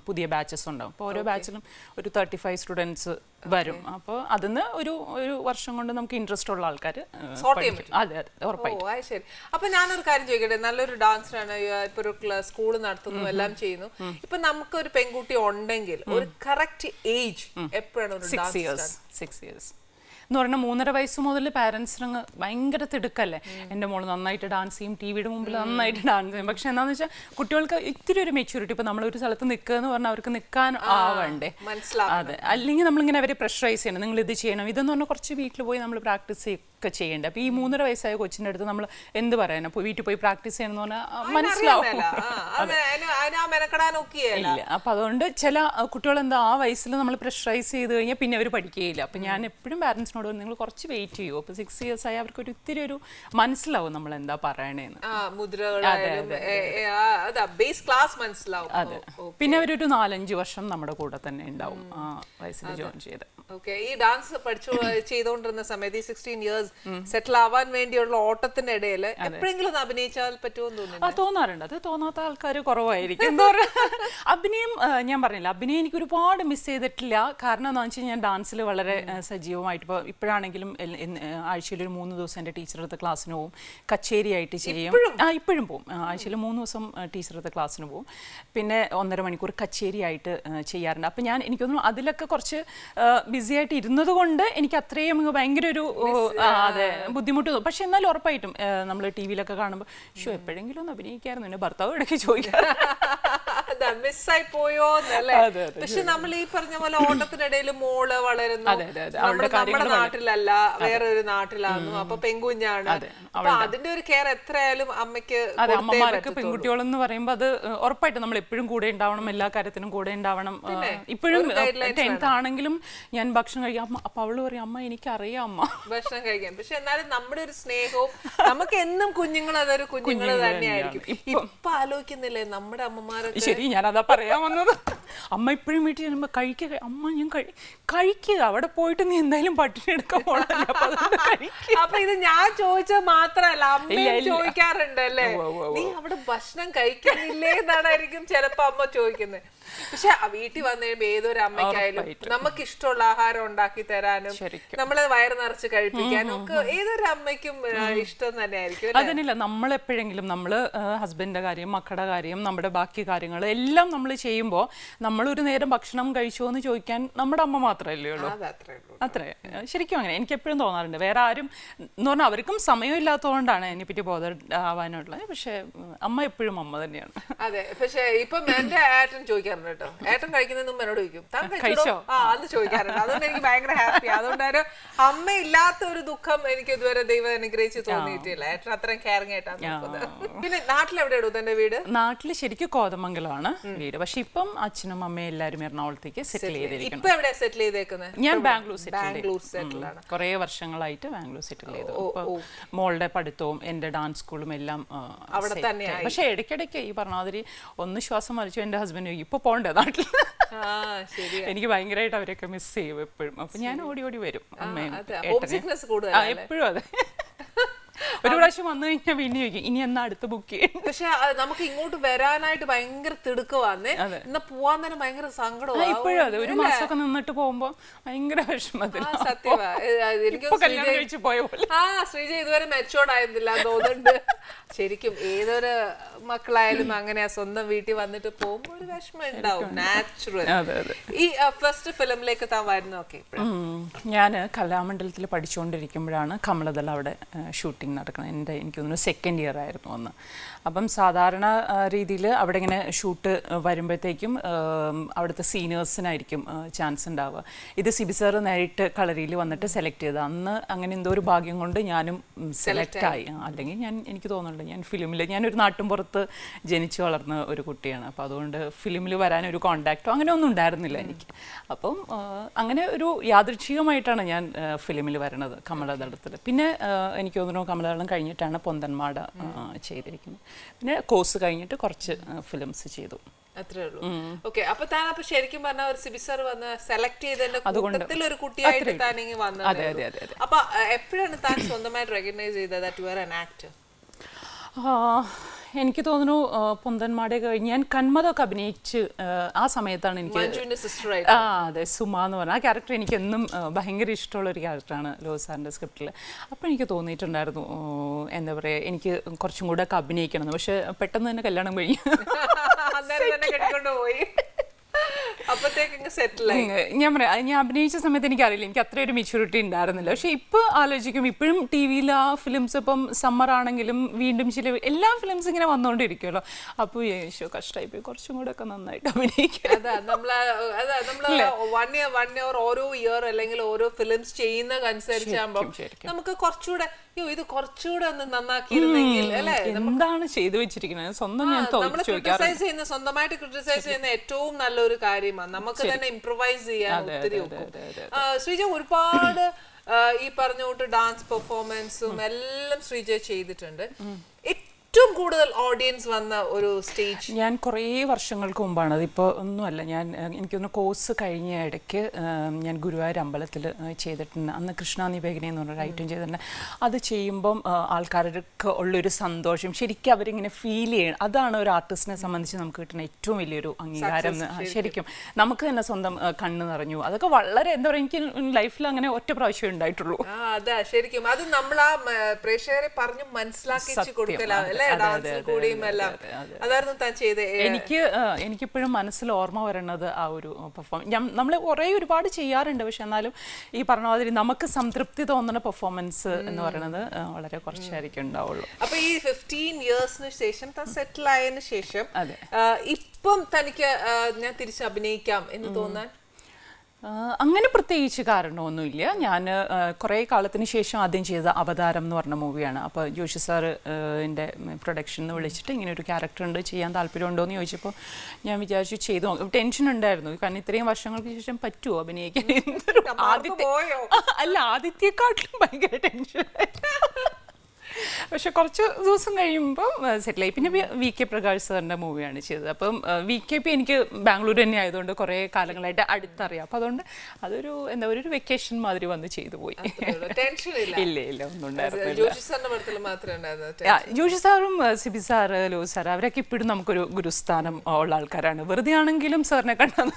പുതിയ ബാച്ചസ് ഉണ്ടാവും. അപ്പോൾ ഓരോ ബാച്ചിലും ഒരു 35 സ്റ്റുഡൻസ് വരും. അപ്പോൾ അതിന് ഒരു വർഷം കൊണ്ട് നമുക്ക് ഇൻട്രസ്റ്റ് ഉള്ള ആൾക്കാർ. അതെ അതെ ഉറപ്പായിട്ടും. ശരി. അപ്പൊ ഞാനൊരു കാര്യം ചോദിക്കട്ടെ. നല്ലൊരു ഡാൻസറാണ്. ഇപ്പൊ ഒരു സ്കൂൾ നടത്തുന്നു, എല്ലാം ചെയ്യുന്നു. ഇപ്പൊ നമുക്ക് ഒരു പെൺകുട്ടി ഉണ്ടെങ്കിൽ ഒരു കറക്റ്റ് ഏജ് എപ്പോഴാണ്? 6 years എന്ന് പറഞ്ഞാൽ 3.5 വയസ്സ് മുതൽ പാരൻസിന് ഭയങ്കര തിടുക്കല്ലേ. എൻ്റെ മോള് നന്നായിട്ട് ഡാൻസ് ചെയ്യും, ടിവിയുടെ മുമ്പിൽ നന്നായിട്ട് ഡാൻസ് ചെയ്യും. പക്ഷെ എന്താണെന്ന് വെച്ചാൽ കുട്ടികൾക്ക് ഇത്തിരി ഒരു മെച്യൂരിറ്റി. ഇപ്പം നമ്മളൊരു സ്ഥലത്ത് നിൽക്കുക എന്ന് പറഞ്ഞാൽ അവർക്ക് നിൽക്കാൻ ആവണ്ടേ. മനസ്സിലാവും. അതെ, അല്ലെങ്കിൽ നമ്മളിങ്ങനെ അവരെ പ്രഷറൈസ് ചെയ്യണം. നിങ്ങൾ ഇത് ചെയ്യണം, ഇതെന്ന് പറഞ്ഞാൽ കുറച്ച് വീട്ടിൽ പോയി നമ്മൾ പ്രാക്ടീസ് ഒക്കെ ചെയ്യേണ്ടത്. അപ്പോൾ ഈ 3.5 വയസ്സായ കൊച്ചിൻ്റെ അടുത്ത് നമ്മൾ എന്ത് പറയാനാ, വീട്ടിൽ പോയി പ്രാക്ടീസ് ചെയ്യണമെന്ന് പറഞ്ഞാൽ മനസ്സിലാവും. ഇല്ല. അപ്പം അതുകൊണ്ട് ചില കുട്ടികൾ എന്താ ആ വയസ്സിൽ നമ്മൾ പ്രഷറൈസ് ചെയ്ത് കഴിഞ്ഞാൽ പിന്നെ അവർ പഠിക്കുകയില്ല. അപ്പം ഞാൻ എപ്പോഴും പാരൻസിനോട് നിങ്ങൾ കുറച്ച് വെയിറ്റ് ചെയ്യൂ. അപ്പോൾ 6 years ആയി അവർക്ക് ഒരു ഇത്തിരി ഒരു മനസ്സിലാവും നമ്മൾ എന്താ പറയണേന്ന്. അതെ. പിന്നെ അവരൊരു 4-5 വർഷം നമ്മുടെ കൂടെ തന്നെ ഉണ്ടാവും ആ വയസ്സിൽ ജോയിൻ ചെയ്ത്. ഈ ഡാൻസ് പഠിച്ചു ചെയ്തുകൊണ്ടിരുന്ന സമയത്ത് ഈ 16 years സെറ്റിൽ ആവാൻ വേണ്ടിയുള്ള ഓട്ടത്തിന്റെ ഇടയിൽ എപ്പോഴെങ്കിലും ഒന്ന് അഭിനയിച്ചാൽ പറ്റുമോ തോന്നുന്നു? തോന്നാറുണ്ട്. അത് തോന്നാത്ത ആൾക്കാർ കുറവായിരിക്കും. എന്താ പറയുക, അഭിനയം ഞാൻ പറഞ്ഞില്ല, അഭിനയം എനിക്ക് ഒരുപാട് മിസ് ചെയ്തിട്ടില്ല. കാരണം എന്താണെന്ന് വെച്ച് കഴിഞ്ഞാൽ ഞാൻ ഡാൻസിൽ വളരെ സജീവമായിട്ട് ഇപ്പോഴാണെങ്കിലും ആഴ്ചയിൽ ഒരു 3 ദിവസം എൻ്റെ ടീച്ചറടുത്ത് ക്ലാസ്സിന് പോകും. കച്ചേരിയായിട്ട് ചെയ്യും. ഇപ്പോഴും പോകും. ആഴ്ചയിൽ 3 ദിവസം ടീച്ചറടുത്ത് ക്ലാസ്സിന് പോകും. പിന്നെ 1.5 മണിക്കൂർ കച്ചേരിയായിട്ട് ചെയ്യാറുണ്ട്. അപ്പം എനിക്കൊന്നും അതിലൊക്കെ കുറച്ച് ബിസി ആയിട്ട് ഇരുന്നത് കൊണ്ട് എനിക്ക് അത്രയും ഭയങ്കര ഒരു അതെ ബുദ്ധിമുട്ട് തോന്നും. പക്ഷെ എന്നാലും ഉറപ്പായിട്ടും നമ്മൾ ടി വിയിലൊക്കെ കാണുമ്പോൾ എപ്പോഴെങ്കിലും ഒന്ന് അഭിനയിക്കായിരുന്നു. എന്നെ ഭർത്താവ് ഇടയ്ക്ക് ചോദിക്കാം മിസ്സായി പോയോ എന്നല്ലേ. പക്ഷെ നമ്മൾ ഈ പറഞ്ഞ പോലെ ഓട്ടത്തിനിടയിൽ മോള് വളരുന്നു. നമ്മുടെ നാട്ടിലല്ല, വേറൊരു നാട്ടിലായിരുന്നു. അപ്പൊ പെൺകുഞ്ഞാണ്. അപ്പൊ അതിന്റെ ഒരു കെയർ എത്രയായാലും അമ്മയ്ക്ക്. അമ്മമാർക്ക് പെൺകുട്ടികളെന്ന് പറയുമ്പോൾ അത് ഉറപ്പായിട്ടും നമ്മൾ എപ്പോഴും കൂടെ ഉണ്ടാവണം. എല്ലാ കാര്യത്തിനും കൂടെ ഉണ്ടാവണം. ഇപ്പോഴും 10th ആണെങ്കിലും ഞാൻ ഭക്ഷണം കഴിക്കാം. അപ്പൊ അവള് പറയും, അമ്മ എനിക്കറിയാം അമ്മ ഭക്ഷണം കഴിക്കാൻ. പക്ഷെ എന്നാലും നമ്മുടെ ഒരു സ്നേഹവും നമുക്ക് എന്നും കുഞ്ഞുങ്ങൾ അതൊരു കുഞ്ഞുങ്ങൾ തന്നെയായിരിക്കും. ഇപ്പൊ ആലോചിക്കുന്നില്ലേ നമ്മുടെ അമ്മമാരൊക്കെ. ശരി, ഞാനതാ പറയാൻ വന്നത്. അമ്മ ഇപ്പോഴും വീട്ടിൽ ചെല്ലുമ്പോൾ കഴിക്കുക, അമ്മ ഞാൻ കഴിക്കുക, അവിടെ പോയിട്ട് നീ എന്തായാലും പട്ടിണി എടുക്കാൻ പോകണല്ലോ, അപ്പൊ അതുകൊണ്ട് കഴിക്കുക. അപ്പൊ ഇത് ഞാൻ ചോദിച്ചത് മാത്രല്ല, അമ്മയും ചോദിക്കാറുണ്ട് അല്ലേ, നീ അവിടെ ഭക്ഷണം കഴിക്കുന്നില്ലേ എന്നാണായിരിക്കും ചിലപ്പോ അമ്മ ചോദിക്കുന്നത്. പക്ഷെ വീട്ടിൽ വന്നു കഴിയുമ്പോ ഏതൊരു അമ്മയ്ക്കായാലും നമുക്ക് ഇഷ്ടമുള്ള ആഹാരം ഉണ്ടാക്കി തരാനും നമ്മളെ വയറ് നിറച്ച് കഴിപ്പിക്കാനും ഒക്കെ ഏതൊരു അമ്മയ്ക്കും ഇഷ്ടം തന്നെ ആയിരിക്കും. അതിനില്ല, നമ്മളെപ്പോഴെങ്കിലും നമ്മള് ഹസ്ബൻഡിന്റെ കാര്യം, മക്കളുടെ കാര്യം, നമ്മുടെ ബാക്കി കാര്യങ്ങൾ എല്ലാം നമ്മൾ ചെയ്യുമ്പോൾ നമ്മളൊരു നേരം ഭക്ഷണം കഴിച്ചോ എന്ന് ചോദിക്കാൻ നമ്മുടെ അമ്മ മാത്രമല്ലേ ഉള്ളൂ. അത്രേ, ശരിക്കും അങ്ങനെ എനിക്ക് എപ്പോഴും തോന്നാറുണ്ട്. വേറെ ആരും എന്ന് പറഞ്ഞാൽ അവർക്കും സമയമില്ലാത്തതുകൊണ്ടാണ് അതിനെപ്പറ്റി ബോധവാനുള്ളത്. പക്ഷെ അമ്മ എപ്പോഴും അമ്മ തന്നെയാണ്. അതെ, പക്ഷെ ഇപ്പം എന്റെ ഏട്ടൻ ചോദിക്കാറുണ്ട് കേട്ടോ, ഏട്ടൻ കഴിക്കുന്നതിന് മുമ്പ് എന്നോട് ചോദിക്കും താൻ കഴിച്ചോ, അത് ചോദിക്കാറുണ്ട്. അതുകൊണ്ട് എനിക്ക് ഭയങ്കര ഹാപ്പി. അതുകൊണ്ടൊരു അമ്മ ഇല്ലാത്ത ഒരു ദുഃഖം എനിക്ക് ഇതുവരെ ദൈവം അനുഗ്രഹിച്ച് തോന്നിയിട്ടില്ല. ഏട്ടൻ അത്രയും കെയറിങ് ആയിട്ടാണ് നോക്കുന്നത്. പിന്നെ നാട്ടിലെവിടെയാണോ തന്റെ വീട്? നാട്ടില് ശരിക്കും കോതമംഗലമാണ് വീട്. പക്ഷെ ഇപ്പം അച്ഛനും അമ്മയും എല്ലാവരും എറണാകുളത്തേക്ക് സെറ്റിൽ ചെയ്തിരിക്കുന്നു. ഇപ്പൊ എവിടെ സെറ്റിൽ ചെയ്തേക്കുന്നത്? ഞാൻ ബാംഗ്ലൂർ സെറ്റിൽ ആണ്. കുറെ വർഷങ്ങളായിട്ട് ബാംഗ്ലൂർ സെറ്റിൽ ചെയ്തു. മോളുടെ പഠിത്തവും എന്റെ ഡാൻസ് സ്കൂളും എല്ലാം അവിടെ തന്നെയാണ്. പക്ഷെ ഇടയ്ക്കിടയ്ക്ക് ഈ പറഞ്ഞ മാതിരി ഒന്ന് ശ്വാസം വലിച്ചു എന്റെ ഹസ്ബൻഡ് ഇപ്പൊ പോണ്ടേ നാട്ടിൽ. എനിക്ക് ഭയങ്കരമായിട്ട് അവരൊക്കെ മിസ് ചെയ്യും എപ്പോഴും. അപ്പൊ ഞാൻ ഓടി ഓടി വരും അമ്മയും എപ്പോഴും. അതെ, ഒരു പ്രാവശ്യം വന്നു കഴിഞ്ഞാൽ പിന്നെ ചോദിക്കും ഇനി എന്നാ അടുത്ത് ബുക്ക് ചെയ്യും. പക്ഷെ നമുക്ക് ഇങ്ങോട്ട് വരാനായിട്ട് ഭയങ്കര തിടുക്കവാന്നേ, എന്നാ പോവാൻ തന്നെ ഭയങ്കര സങ്കടമാണ്. ഇപ്പോഴും അതെ, ഒരു മാസമൊക്കെ നിന്നിട്ട് പോകുമ്പോ ഭയങ്കര വിഷമത്തിൽ. സത്യമാ, എനിക്ക് ശ്രീജ ഇതുവരെ മെച്ചോർഡ് ആയിരുന്നില്ല തോന്നുന്നുണ്ട്. ശരിക്കും ഏതൊരു മക്കളായാലും അങ്ങനെയാ, സ്വന്തം വീട്ടിൽ വന്നിട്ട് പോകുമ്പോ ഒരു വിഷമം ഉണ്ടാവും, നാച്ചുറൽ. ഈ ഫസ്റ്റ് ഫിലിമിലേക്ക് താൻ വരുന്നൊക്കെ? ഞാൻ കലാമണ്ഡലത്തിൽ പഠിച്ചുകൊണ്ടിരിക്കുമ്പോഴാണ് കമലദൾ അവിടെ ഷൂട്ടിംഗ് നടക്കുന്നത്. എനിക്ക് തോന്നുന്നു സെക്കൻഡ് ഇയർ ആയിരുന്നു അന്ന്. അപ്പം സാധാരണ രീതിയിൽ അവിടെ ഇങ്ങനെ ഷൂട്ട് വരുമ്പോഴത്തേക്കും അവിടുത്തെ സീനിയേഴ്സിനായിരിക്കും ചാൻസ് ഉണ്ടാവുക. ഇത് സിബി സാറ് നേരിട്ട് കളരിയിൽ വന്നിട്ട് സെലക്ട് ചെയ്തത്. അന്ന് അങ്ങനെ എന്തോ ഒരു ഭാഗ്യം കൊണ്ട് ഞാനും സെലക്ട് ആയി. അല്ലെങ്കിൽ എനിക്ക് തോന്നുന്നുണ്ട് ഞാൻ ഫിലിമിൽ, ഞാനൊരു നാട്ടിൻപുറത്ത് ജനിച്ചു വളർന്ന ഒരു കുട്ടിയാണ്. അപ്പോൾ അതുകൊണ്ട് ഫിലിമിൽ വരാനൊരു കോണ്ടാക്റ്റോ അങ്ങനെ ഒന്നും ഉണ്ടായിരുന്നില്ല എനിക്ക്. അപ്പം അങ്ങനെ ഒരു യാദൃച്ഛികമായിട്ടാണ് ഞാൻ ഫിലിമിൽ വരണത് കമലദളത്തിൽ. പിന്നെ എനിക്ക് തോന്നുന്നു കമലദളം കഴിഞ്ഞിട്ടാണ് പൊന്തന്മാട ചെയ്തിരിക്കുന്നത്. പിന്നെ കോഴ്സ് കഴിഞ്ഞിട്ട് കുറച്ച് ഫിലിംസ് ചെയ്തു, അത്രേ ഉള്ളൂ. ഓക്കെ, അപ്പൊ താൻ അപ്പൊ ശരിക്കും പറഞ്ഞ ഒരു സിബി സാർ വന്ന് സെലക്ട് ചെയ്തതിന്റെ കൂട്ടത്തിൽ ഒരു കുട്ടിയായിട്ട് താൻ ഇങ്ങനെ വന്നത്. അപ്പൊ എപ്പോഴാണ് താൻ സ്വന്തമായിട്ട് റെക്കഗ്നൈസ് ചെയ്തത് that you are an actor? എനിക്ക് തോന്നുന്നു പൊന്തന്മാടെ കഴിഞ്ഞ് ഞാൻ കന്മതൊക്കെ അഭിനയിച്ച് ആ സമയത്താണ് എനിക്ക് അതെ സുമ എന്ന് പറഞ്ഞ ആ ക്യാരക്ടർ എനിക്ക് എന്നും ഭയങ്കര ഇഷ്ടമുള്ള ഒരു ക്യാരക്ടറാണ് ലോസ് സാറിൻ്റെ സ്ക്രിപ്റ്റിൽ. അപ്പോൾ എനിക്ക് തോന്നിയിട്ടുണ്ടായിരുന്നു എന്താ പറയുക, എനിക്ക് കുറച്ചും കൂടെ ഒക്കെ അഭിനയിക്കണം. പക്ഷെ പെട്ടെന്ന് തന്നെ കല്യാണം കഴിഞ്ഞു. ഞാൻ പറയാം, ഞാൻ അഭിനയിച്ച സമയത്ത് എനിക്കറിയില്ല, എനിക്ക് അത്ര ഒരു മെച്യൂരിറ്റി ഉണ്ടായിരുന്നില്ല. പക്ഷെ ഇപ്പോൾ ആലോചിക്കും, ഇപ്പോഴും ടി വിയിൽ ആ ഫിലിംസ് ഇപ്പം സമ്മർ ആണെങ്കിലും വീണ്ടും ചില എല്ലാ ഫിലിംസ് ഇങ്ങനെ വന്നുകൊണ്ടിരിക്കുമല്ലോ. അപ്പോൾ യേശോ കഷ്ടമായി പോയി, കുറച്ചും കൂടെ ഒക്കെ നന്നായിട്ട് അഭിനയിക്കാം. ഓരോ ഇയർ അല്ലെങ്കിൽ ഓരോ ഫിലിംസ് ചെയ്യുന്നതനുസരിച്ചാകുമ്പോൾ നമുക്ക് കുറച്ചുകൂടെ ഇത് കുറച്ചുകൂടെ ഒന്ന് നന്നാക്കിയിരുന്നെങ്കിൽ അല്ലേ, എന്താണ് ചെയ്തു വെച്ചിരിക്കുന്നത് സ്വന്തം ഞാൻ ക്രിട്ടിസൈസ് ചെയ്യുന്ന, സ്വന്തമായിട്ട് ക്രിട്ടിസൈസ് ചെയ്യുന്ന ഏറ്റവും നല്ലൊരു കാര്യമാണ്. നമുക്ക് തന്നെ ഇംപ്രവൈസ് ചെയ്യാൻ ഒത്തിരി ഒക്കും. ശ്രീജ ഒരുപാട് ഈ പറഞ്ഞ കൂട്ട് ഡാൻസ് പെർഫോമൻസും എല്ലാം ശ്രീജ ചെയ്തിട്ടുണ്ട്. ഏറ്റവും കൂടുതൽ ഓഡിയൻസ് വന്ന ഒരു സ്റ്റേജ് ഞാൻ കുറേ വർഷങ്ങൾക്ക് മുമ്പാണ്. അതിപ്പോൾ ഒന്നുമല്ല, എനിക്കൊന്ന് കോഴ്സ് കഴിഞ്ഞ ഇടയ്ക്ക് ഞാൻ ഗുരുവായൂർ അമ്പലത്തിൽ ചെയ്തിട്ടുണ്ട്. അന്ന് കൃഷ്ണ നിവേദന എന്ന് പറഞ്ഞൊരു ഐറ്റം ചെയ്തിട്ടുണ്ട്. അത് ചെയ്യുമ്പം ആൾക്കാർക്ക് ഉള്ളൊരു സന്തോഷം ശരിക്കും അവരിങ്ങനെ ഫീൽ ചെയ്യണം. അതാണ് ഒരു ആർട്ടിസ്റ്റിനെ സംബന്ധിച്ച് നമുക്ക് കിട്ടുന്ന ഏറ്റവും വലിയൊരു അംഗീകാരം. ശരിക്കും നമുക്ക് തന്നെ സ്വന്തം കണ്ണ് നിറഞ്ഞു. അതൊക്കെ വളരെ എന്താ പറയുക, എനിക്ക് ലൈഫിൽ അങ്ങനെ ഒറ്റ പ്രാവശ്യം ഉണ്ടായിട്ടുള്ളൂ. അതാ ശരിക്കും അത് നമ്മൾ ആ പ്രേക്ഷകരെ പറഞ്ഞു മനസ്സിലാക്കി കൊടുക്കലാണ്. എനിക്കിപ്പോഴും മനസ്സിൽ ഓർമ്മ വരണത് ആ ഒരു പെർഫോമൻസ്. നമ്മൾ ഒരുപാട് ചെയ്യാറുണ്ട്, പക്ഷെ എന്നാലും ഈ പറഞ്ഞ മാതിരി നമുക്ക് സംതൃപ്തി തോന്നുന്ന പെർഫോമൻസ് എന്ന് പറയുന്നത് വളരെ കുറച്ചായിരിക്കും ഉണ്ടാവുള്ളൂ. അപ്പൊ ഈ 15 ഇയേഴ്സിന് ശേഷം സെറ്റിൽ ആയതിനു ശേഷം ഇപ്പം തനിക്ക് ഞാൻ തിരിച്ച് അഭിനയിക്കാം എന്ന് തോന്നാൻ അങ്ങനെ പ്രത്യേകിച്ച് കാരണമൊന്നുമില്ല. ഞാൻ കുറേ കാലത്തിന് ശേഷം ആദ്യം ചെയ്ത അവതാരം എന്ന് പറഞ്ഞ മൂവിയാണ്. അപ്പോൾ ജോഷി സാറിൻ്റെ പ്രൊഡക്ഷനിൽ വിളിച്ചിട്ട് ഇങ്ങനെ ഒരു ക്യാരക്ടർ ഉണ്ട്, ചെയ്യാൻ താല്പര്യമുണ്ടോ എന്ന് ചോദിച്ചപ്പോൾ ഞാൻ വിചാരിച്ചു ചെയ്തു നോക്കും. ടെൻഷൻ ഉണ്ടായിരുന്നു, കാരണം ഇത്രയും വർഷങ്ങൾക്ക് ശേഷം പറ്റുമോ അഭിനയിക്കാൻ. ആദ്യത്തെക്കാട്ടിലും ഭയങ്കര ടെൻഷൻ. പക്ഷെ കുറച്ച് ദിവസം കഴിയുമ്പോൾ സെറ്റിലായി. പിന്നെ VK പ്രകാശ് സാറിൻ്റെ മൂവിയാണ് ചെയ്തത്. അപ്പം VKP എനിക്ക് ബാംഗ്ലൂർ തന്നെ ആയതുകൊണ്ട് കുറേ കാലങ്ങളായിട്ട് അടുത്തറിയാം. അപ്പം അതുകൊണ്ട് അതൊരു എന്താ ഒരു വെക്കേഷൻ മാതിരി വന്ന് ചെയ്തു പോയി. ഇല്ല ഒന്നും ഉണ്ടായിരുന്നില്ല. ജോഷി സാറും സിബി സാറ് ലോ സാർ അവരൊക്കെ ഇപ്പോഴും നമുക്കൊരു ഗുരുസ്ഥാനം ഉള്ള ആൾക്കാരാണ്. വെറുതെ ആണെങ്കിലും സാറിനെ കണ്ടെന്ന്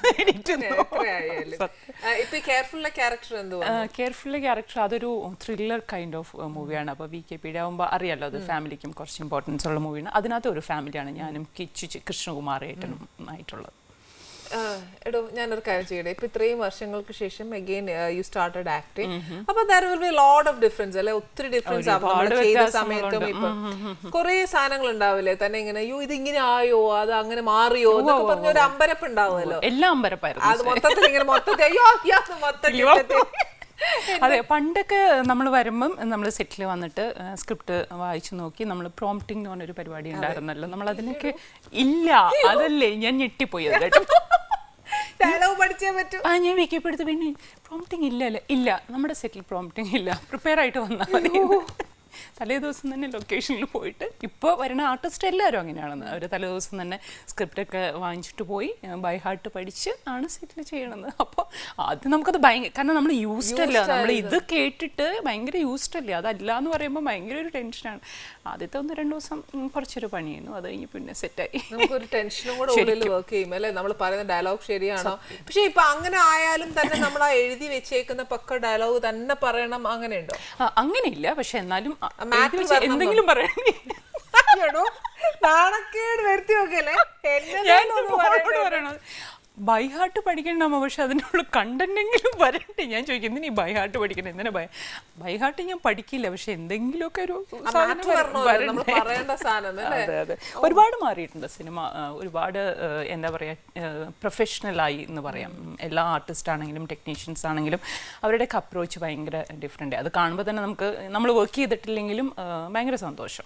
കെയർഫുൾ ക്യാരക്ടർ അതൊരു ത്രില്ലർ കൈൻഡ് ഓഫ് മൂവിയാണ്. അപ്പോൾ VKPയുടെ ആകുമ്പോൾ അറിയാലോ അത് ഫാമിലിക്കും കുറച്ച് ഇമ്പോർട്ടൻസ് ഉള്ള മൂവിയാണ്. അതിനകത്ത് ഒരു ഫാമിലിയാണ് ഞാനും കിച്ചു കൃഷ്ണകുമാറേട്ടനും ആയിട്ടുള്ളത്. എടോ ഞാനൊരു കാര്യം ചെയ്യട്ടെ. ഇപ്പൊ ഇത്രയും വർഷങ്ങൾക്ക് ശേഷം അഗെയിൻ യു സ്റ്റാർട്ടഡ് ആക്ടിങ്. അപ്പൊ there will be a lot of difference അല്ലെ? ഒത്തിരി ഡിഫറൻസ് ചെയ്ത സമയത്തും ഇപ്പൊ കുറെ സാധനങ്ങൾ ഉണ്ടാവില്ലേ തന്നെ ഇങ്ങനെ അയ്യോ ഇത് ഇങ്ങനെ ആയോ അത് അങ്ങനെ മാറിയോ എന്നൊക്കെ പറഞ്ഞ ഒരു അമ്പരപ്പ് ഉണ്ടാവുമല്ലോ. എല്ലാം അമ്പരപ്പായിരുന്നു. അത് മൊത്തത്തിൽ ഇങ്ങനെ മൊത്തത്തിൽ അയ്യോ മൊത്തത്തിൽ അതെ. പണ്ടൊക്കെ നമ്മൾ വരുമ്പം നമ്മൾ സെറ്റിൽ വന്നിട്ട് സ്ക്രിപ്റ്റ് വായിച്ചു നോക്കി നമ്മൾ പ്രോംപ്റ്റിംഗ് എന്ന് പറഞ്ഞൊരു പരിപാടി ഉണ്ടായിരുന്നല്ലോ. നമ്മൾ അതിനൊക്കെ ഇല്ല അതല്ലേ ഞാൻ ഞെട്ടിപ്പോയത് കേട്ടോ. ഡയലോഗ് പഠിച്ചേ പറ്റൂ. ഞാൻ VKP എടുത്ത് പിന്നെ പ്രോംപ്റ്റിംഗ് ഇല്ല നമ്മുടെ സെറ്റിൽ പ്രോംപ്റ്റിംഗ് ഇല്ല, പ്രിപ്പയർ ആയിട്ട് വന്നാൽ മതി. തലേ ദിവസം തന്നെ ലൊക്കേഷനിൽ പോയിട്ട് ഇപ്പോൾ വരുന്ന ആർട്ടിസ്റ്റ് എല്ലാവരും അങ്ങനെയാണെന്ന്. അവർ തലേ ദിവസം തന്നെ സ്ക്രിപ്റ്റൊക്കെ വാങ്ങിച്ചിട്ട് പോയി ബൈ ഹാർട്ട് പഠിച്ച് ആണ് സെറ്റിൽ ചെയ്യണത്. അപ്പോൾ അത് നമുക്കത് ഭയങ്കര കാരണം നമ്മൾ യൂസ്ഡ് അല്ല, നമ്മൾ ഇത് കേട്ടിട്ട് ഭയങ്കര യൂസ്ഡ് അല്ലേ. അതല്ല എന്ന് പറയുമ്പോൾ ഭയങ്കര ഒരു ടെൻഷനാണ്. ആദ്യത്തെ 1-2 ദിവസം കുറച്ചൊരു പണിയായിരുന്നു. അത് കഴിഞ്ഞ് പിന്നെ സെറ്റായി. നമുക്കൊരു ടെൻഷനും കൂടെ ഉള്ളിൽ വർക്ക് ചെയ്യും അല്ലേ? നമ്മൾ പറയുന്ന ഡയലോഗ് ശരിയാണോ? പക്ഷെ ഇപ്പൊ അങ്ങനെ ആയാലും തന്നെ നമ്മൾ ആ എഴുതി വെച്ചേക്കുന്ന പക്ക ഡയലോഗ് തന്നെ പറയണം അങ്ങനെയുണ്ടോ? അങ്ങനെയില്ല. പക്ഷെ എന്നാലും എന്തെങ്കിലും പറയണേ നാണക്കേട് വരുത്തി നോക്കല്ലേ പറയണത്. ബൈ ഹാർട്ട് പഠിക്കണ്ടാമോ? പക്ഷെ അതിനുള്ള കണ്ടന്റെങ്കിലും വരട്ടെ. ഞാൻ ചോദിക്കും എന്തിനാ ഈ ബൈ ഹാർട്ട് പഠിക്കണം? എന്തിനാ ബൈ ഹാർട്ട് ഞാൻ പഠിക്കില്ല, പക്ഷെ എന്തെങ്കിലുമൊക്കെ ഒരു അതെ അതെ. ഒരുപാട് മാറിയിട്ടുണ്ട് സിനിമ. ഒരുപാട് എന്താ പറയുക പ്രൊഫഷണലായി എന്ന് പറയാം. എല്ലാ ആർട്ടിസ്റ്റ് ആണെങ്കിലും ടെക്നീഷ്യൻസ് ആണെങ്കിലും അവരുടെയൊക്കെ അപ്രോച്ച് ഭയങ്കര ഡിഫറെൻ്റ്. അത് കാണുമ്പോൾ തന്നെ നമ്മൾ വർക്ക് ചെയ്തിട്ടില്ലെങ്കിലും ഭയങ്കര സന്തോഷം.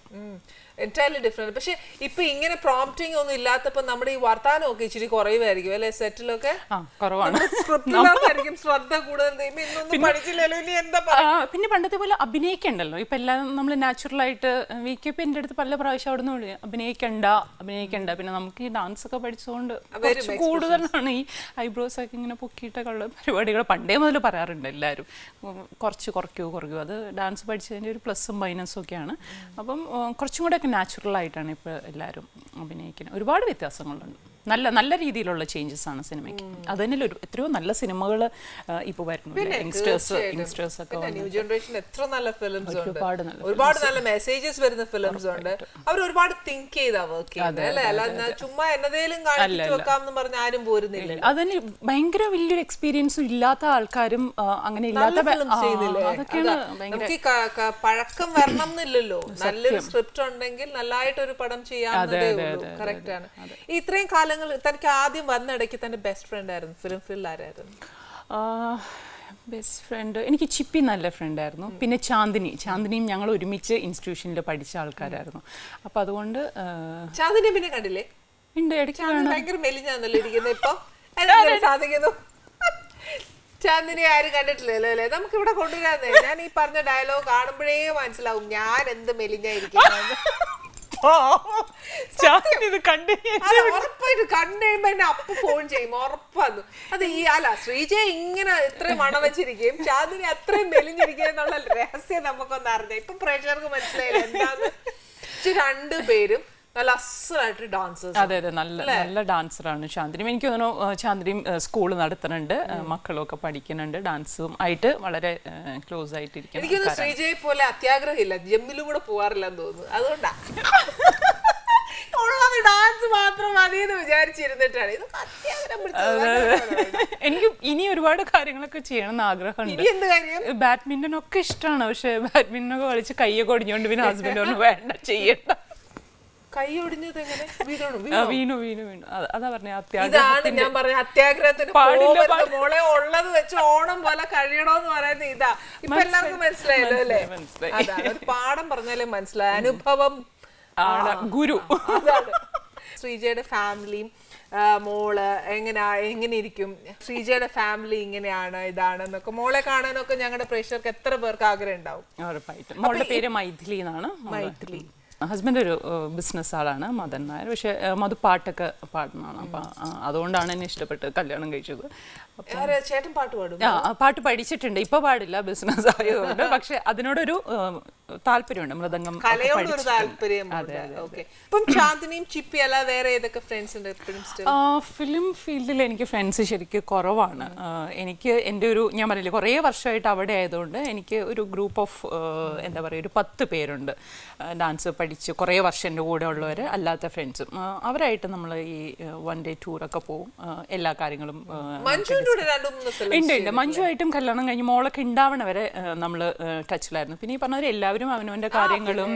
Entirely different. പക്ഷെ ഇപ്പൊ ഇങ്ങനെ പ്രോംപ്റ്റിംഗ് ഒന്നും ഇല്ലാത്തപ്പോ നമ്മുടെ ഈ വർത്താനം ഒക്കെ ഇച്ചിരി കുറയുമായിരിക്കും അല്ലെ? സെറ്റിലൊക്കെ കുറവാണ്. ശ്രദ്ധ കൂടുതൽ. പിന്നെ പണ്ടത്തെ പോലെ അഭിനയിക്കണ്ടല്ലോ. ഇപ്പൊ എല്ലാം നമ്മൾ നാച്ചുറൽ ആയിട്ട് VKP എൻ്റെ അടുത്ത് പല പ്രാവശ്യം അവിടെ നിന്ന് അഭിനയിക്കണ്ട. പിന്നെ നമുക്ക് ഈ ഡാൻസ് ഒക്കെ പഠിച്ചുകൊണ്ട് കൂടുതലാണ് ഈ ഐബ്രോസ് ഒക്കെ ഇങ്ങനെ പൊക്കിയിട്ടൊക്കെയുള്ള പരിപാടികൾ പണ്ടേ മുതൽ പറയാറുണ്ട് എല്ലാവരും. കുറയ്ക്കൂ. അത് ഡാൻസ് പഠിച്ചതിൻ്റെ ഒരു പ്ലസും മൈനസും ഒക്കെയാണ്. അപ്പം കുറച്ചും കൂടെ നാച്ചുറൽ ആയിട്ടാണ് ഇപ്പോൾ എല്ലാവരും അഭിനയിക്കുന്നത്. ഒരുപാട് വ്യത്യാസങ്ങളുണ്ട്. നല്ല രീതിയിലുള്ള ചേഞ്ചസ് ആണ് സിനിമയ്ക്ക്. അത് തന്നെ എത്രയോ നല്ല സിനിമകൾ ഇപ്പോൾ വരുന്നു. യങ്സ്റ്റേഴ്സ് ഒക്കെ ന്യൂ ജനറേഷൻ എത്ര നല്ല ഫിലിംസ് ഉണ്ട്, ഒരുപാട് നല്ല മെസ്സേജസ് വരുന്ന ഫിലിംസ് ഉണ്ട്. അവർ ഒരുപാട് തിങ്ക് ചെയ്താ വർക്ക് ചെയ്യുന്നത് അല്ലേ? അല്ലാതെ ചുമ്മാ എന്നതേലും കാണിച്ചു വെക്കാമെന്ന് പറഞ്ഞ ആരും പോരുന്നില്ല. അതന്നെ ഭയങ്കര വലിയൊരു എക്സ്പീരിയൻസും ഇല്ലാത്ത ആൾക്കാരും അങ്ങനെ ഇല്ലാത്ത നമുക്ക് പഴക്കം വരണം എന്നില്ലല്ലോ. നല്ലൊരു സ്ക്രിപ്റ്റ് ഉണ്ടെങ്കിൽ നല്ലതായിട്ടൊരു പടം ചെയ്യാവുന്നതേ ഉള്ളൂ. കറക്റ്റ് ആണ്. ഇത്രയും കാലം തനിക്ക് ആദ്യം വന്നിടയ്ക്ക് തന്റെ ബെസ്റ്റ് ഫ്രണ്ട് ആയിരുന്നു ഫിലിം ഫീൽഡ് ആരായിരുന്നു? ബെസ്റ്റ് ഫ്രണ്ട് എനിക്ക് ചിപ്പി നല്ല ഫ്രണ്ടായിരുന്നു. പിന്നെ ചാന്ദിനിയും ഞങ്ങൾ ഒരുമിച്ച് ഇൻസ്റ്റിറ്റ്യൂഷനിൽ പഠിച്ച ആൾക്കാരായിരുന്നു. അപ്പൊ അതുകൊണ്ട് ചാന്ദിനി പിന്നെ കണ്ടില്ലേ? ഉണ്ട്, ഇടയ്ക്ക് ഭയങ്കര മെലിഞ്ഞാന്നല്ലോ ഇരിക്കുന്നത് ഇപ്പൊ. സാധിക്കുന്നു ചാന്ദിനി ആരും കണ്ടിട്ടില്ലല്ലോ അല്ലേ? നമുക്ക് ഇവിടെ കൊണ്ടുവരാന്നേ. ഞാൻ ഈ പറഞ്ഞ ഡയലോഗ് കാണുമ്പോഴേ മനസ്സിലാവും ഞാൻ എന്ത് മെലിഞ്ഞായിരിക്കുന്നു. ഉറപ്പായിട്ട് കണ്ടുകഴിയുമ്പോ എന്നെ അപ്പ് ഫോൺ ചെയ്യും, ഉറപ്പാന്നു. അത് ശ്രീജയ ഇങ്ങനെ ഇത്രയും മണം വെച്ചിരിക്കുകയും ചാന്ദിനി അത്രയും മെലിഞ്ഞിരിക്കുക എന്നുള്ള രഹസ്യം നമുക്കൊന്നും അറിഞ്ഞ ഇപ്പൊ പ്രേക്ഷകർക്ക് മനസ്സിലായില്ല എന്താന്ന്. രണ്ടുപേരും നല്ല അസലായിട്ട് ഡാൻസേഴ്സ്. അതെ നല്ല ഡാൻസറാണ് ചാന്ദിനി. എനിക്ക് തോന്നുന്നു ചാന്ദിനിയും സ്കൂൾ നടത്തുന്നുണ്ട്, മക്കളും ഒക്കെ പഠിക്കുന്നുണ്ട്. ഡാൻസും ആയിട്ട് വളരെ ക്ലോസ് ആയിട്ടിരിക്കും. എനിക്കൊന്നും ശ്രീജയെ പോലെ അത്യാഗ്രഹം ഇല്ല, ജിമ്മിലും കൂടെ പോകാറില്ലെന്ന് തോന്നുന്നു. അതുകൊണ്ടാ ഉള്ളത് ഡാൻസ് മാത്രം മതിയെന്ന് വിചാരിച്ചിരുന്നിട്ടാണ് ഇതൊക്കെ അത്യാഗ്രഹം. എനിക്ക് ഇനി ഒരുപാട് കാര്യങ്ങളൊക്കെ ചെയ്യണമെന്ന് ആഗ്രഹമുണ്ട്. എന്ത് കാര്യം? ബാഡ്മിന്റൺ ഒക്കെ ഇഷ്ടമാണ്. പക്ഷെ ബാഡ്മിന്റൺ ഒക്കെ കളിച്ച് കൈയൊക്കെ ഒടിഞ്ഞോണ്ട് പിന്നെ ഹസ്ബൻഡ് പറഞ്ഞു വേണ്ട ചെയ്യണ്ട. കൈ ഒടിഞ്ഞത് എങ്ങനെ? വീണു അതാ പറഞ്ഞ ഞാൻ പറഞ്ഞ അത്യാഗ്രഹത്തിന് മോളെ ഉള്ളത് വെച്ച് ഓണം പോലെ കഴിയണോന്ന് പറയുന്നത് ഇതാ. ഇപ്പൊ എല്ലാവർക്കും മനസ്സിലായല്ലോ അല്ലേ? അതാണ് ഒരു പാഠം പറഞ്ഞാലേ മനസ്സിലായ അനുഭവം ഗുരു. ശ്രീജയുടെ ഫാമിലിയും മോള് എങ്ങനെ ഇരിക്കും, ശ്രീജയുടെ ഫാമിലി ഇങ്ങനെയാണ് ഇതാണെന്നൊക്കെ മോളെ കാണാനൊക്കെ ഞങ്ങളുടെ പ്രേക്ഷകർക്ക് എത്ര പേർക്ക് ആഗ്രഹം ഉണ്ടാവും. ഉറപ്പായിട്ടും. മോളുടെ പേര് മൈഥിലി എന്നാണ്. മൈഥിലി. ഹസ്ബൻഡ് ഒരു ബിസിനസ് ആളാണ്, മദൻ നായർ. പക്ഷെ മധു പാട്ടൊക്കെ പാടുന്നതാണ്. അപ്പം അതുകൊണ്ടാണ് എന്നെ ഇഷ്ടപ്പെട്ട് കല്യാണം കഴിച്ചത്. ചേട്ടൻ പാട്ട് പാടും? പാട്ട് പഠിച്ചിട്ടുണ്ട്, ഇപ്പൊ പാടില്ല ബിസിനസ് ആയതുകൊണ്ട്. പക്ഷെ അതിനോടൊരു താല്പര്യമുണ്ട്, മൃദംഗം കലയോടൊരു താല്പര്യം. ഇപ്പം ചാന്ദിനിയും ചിപ്പി അല്ലാതെ വേറെ ഏതൊക്കെ ഫ്രണ്ട്സ് ഉണ്ട്? ഫിലിം ഫീൽഡിൽ എനിക്ക് ഫ്രണ്ട്സ് ശരിക്കും കുറവാണ്. എനിക്ക് എൻ്റെ ഞാൻ പറഞ്ഞില്ലേ കുറേ വർഷമായിട്ട് അവിടെ ആയതുകൊണ്ട് എനിക്ക് ഒരു ഗ്രൂപ്പ് ഓഫ് എന്താ പറയുക ഒരു 10 പേരുണ്ട് ഡാൻസ് പഠിച്ച് കുറേ വർഷം എൻ്റെ കൂടെ ഉള്ളവർ. അല്ലാത്ത ഫ്രണ്ട്സും അവരായിട്ട് നമ്മൾ ഈ 1 day ടൂറൊക്കെ പോവും. എല്ലാ കാര്യങ്ങളും ഉണ്ട്. മഞ്ജുവായിട്ടും കല്യാണം കഴിഞ്ഞ് മോളൊക്കെ ഉണ്ടാവണ വരെ നമ്മൾ ടച്ചിലായിരുന്നു. പിന്നെ ഈ പറഞ്ഞവർ എല്ലാവരും അവനവൻ്റെ കാര്യങ്ങളും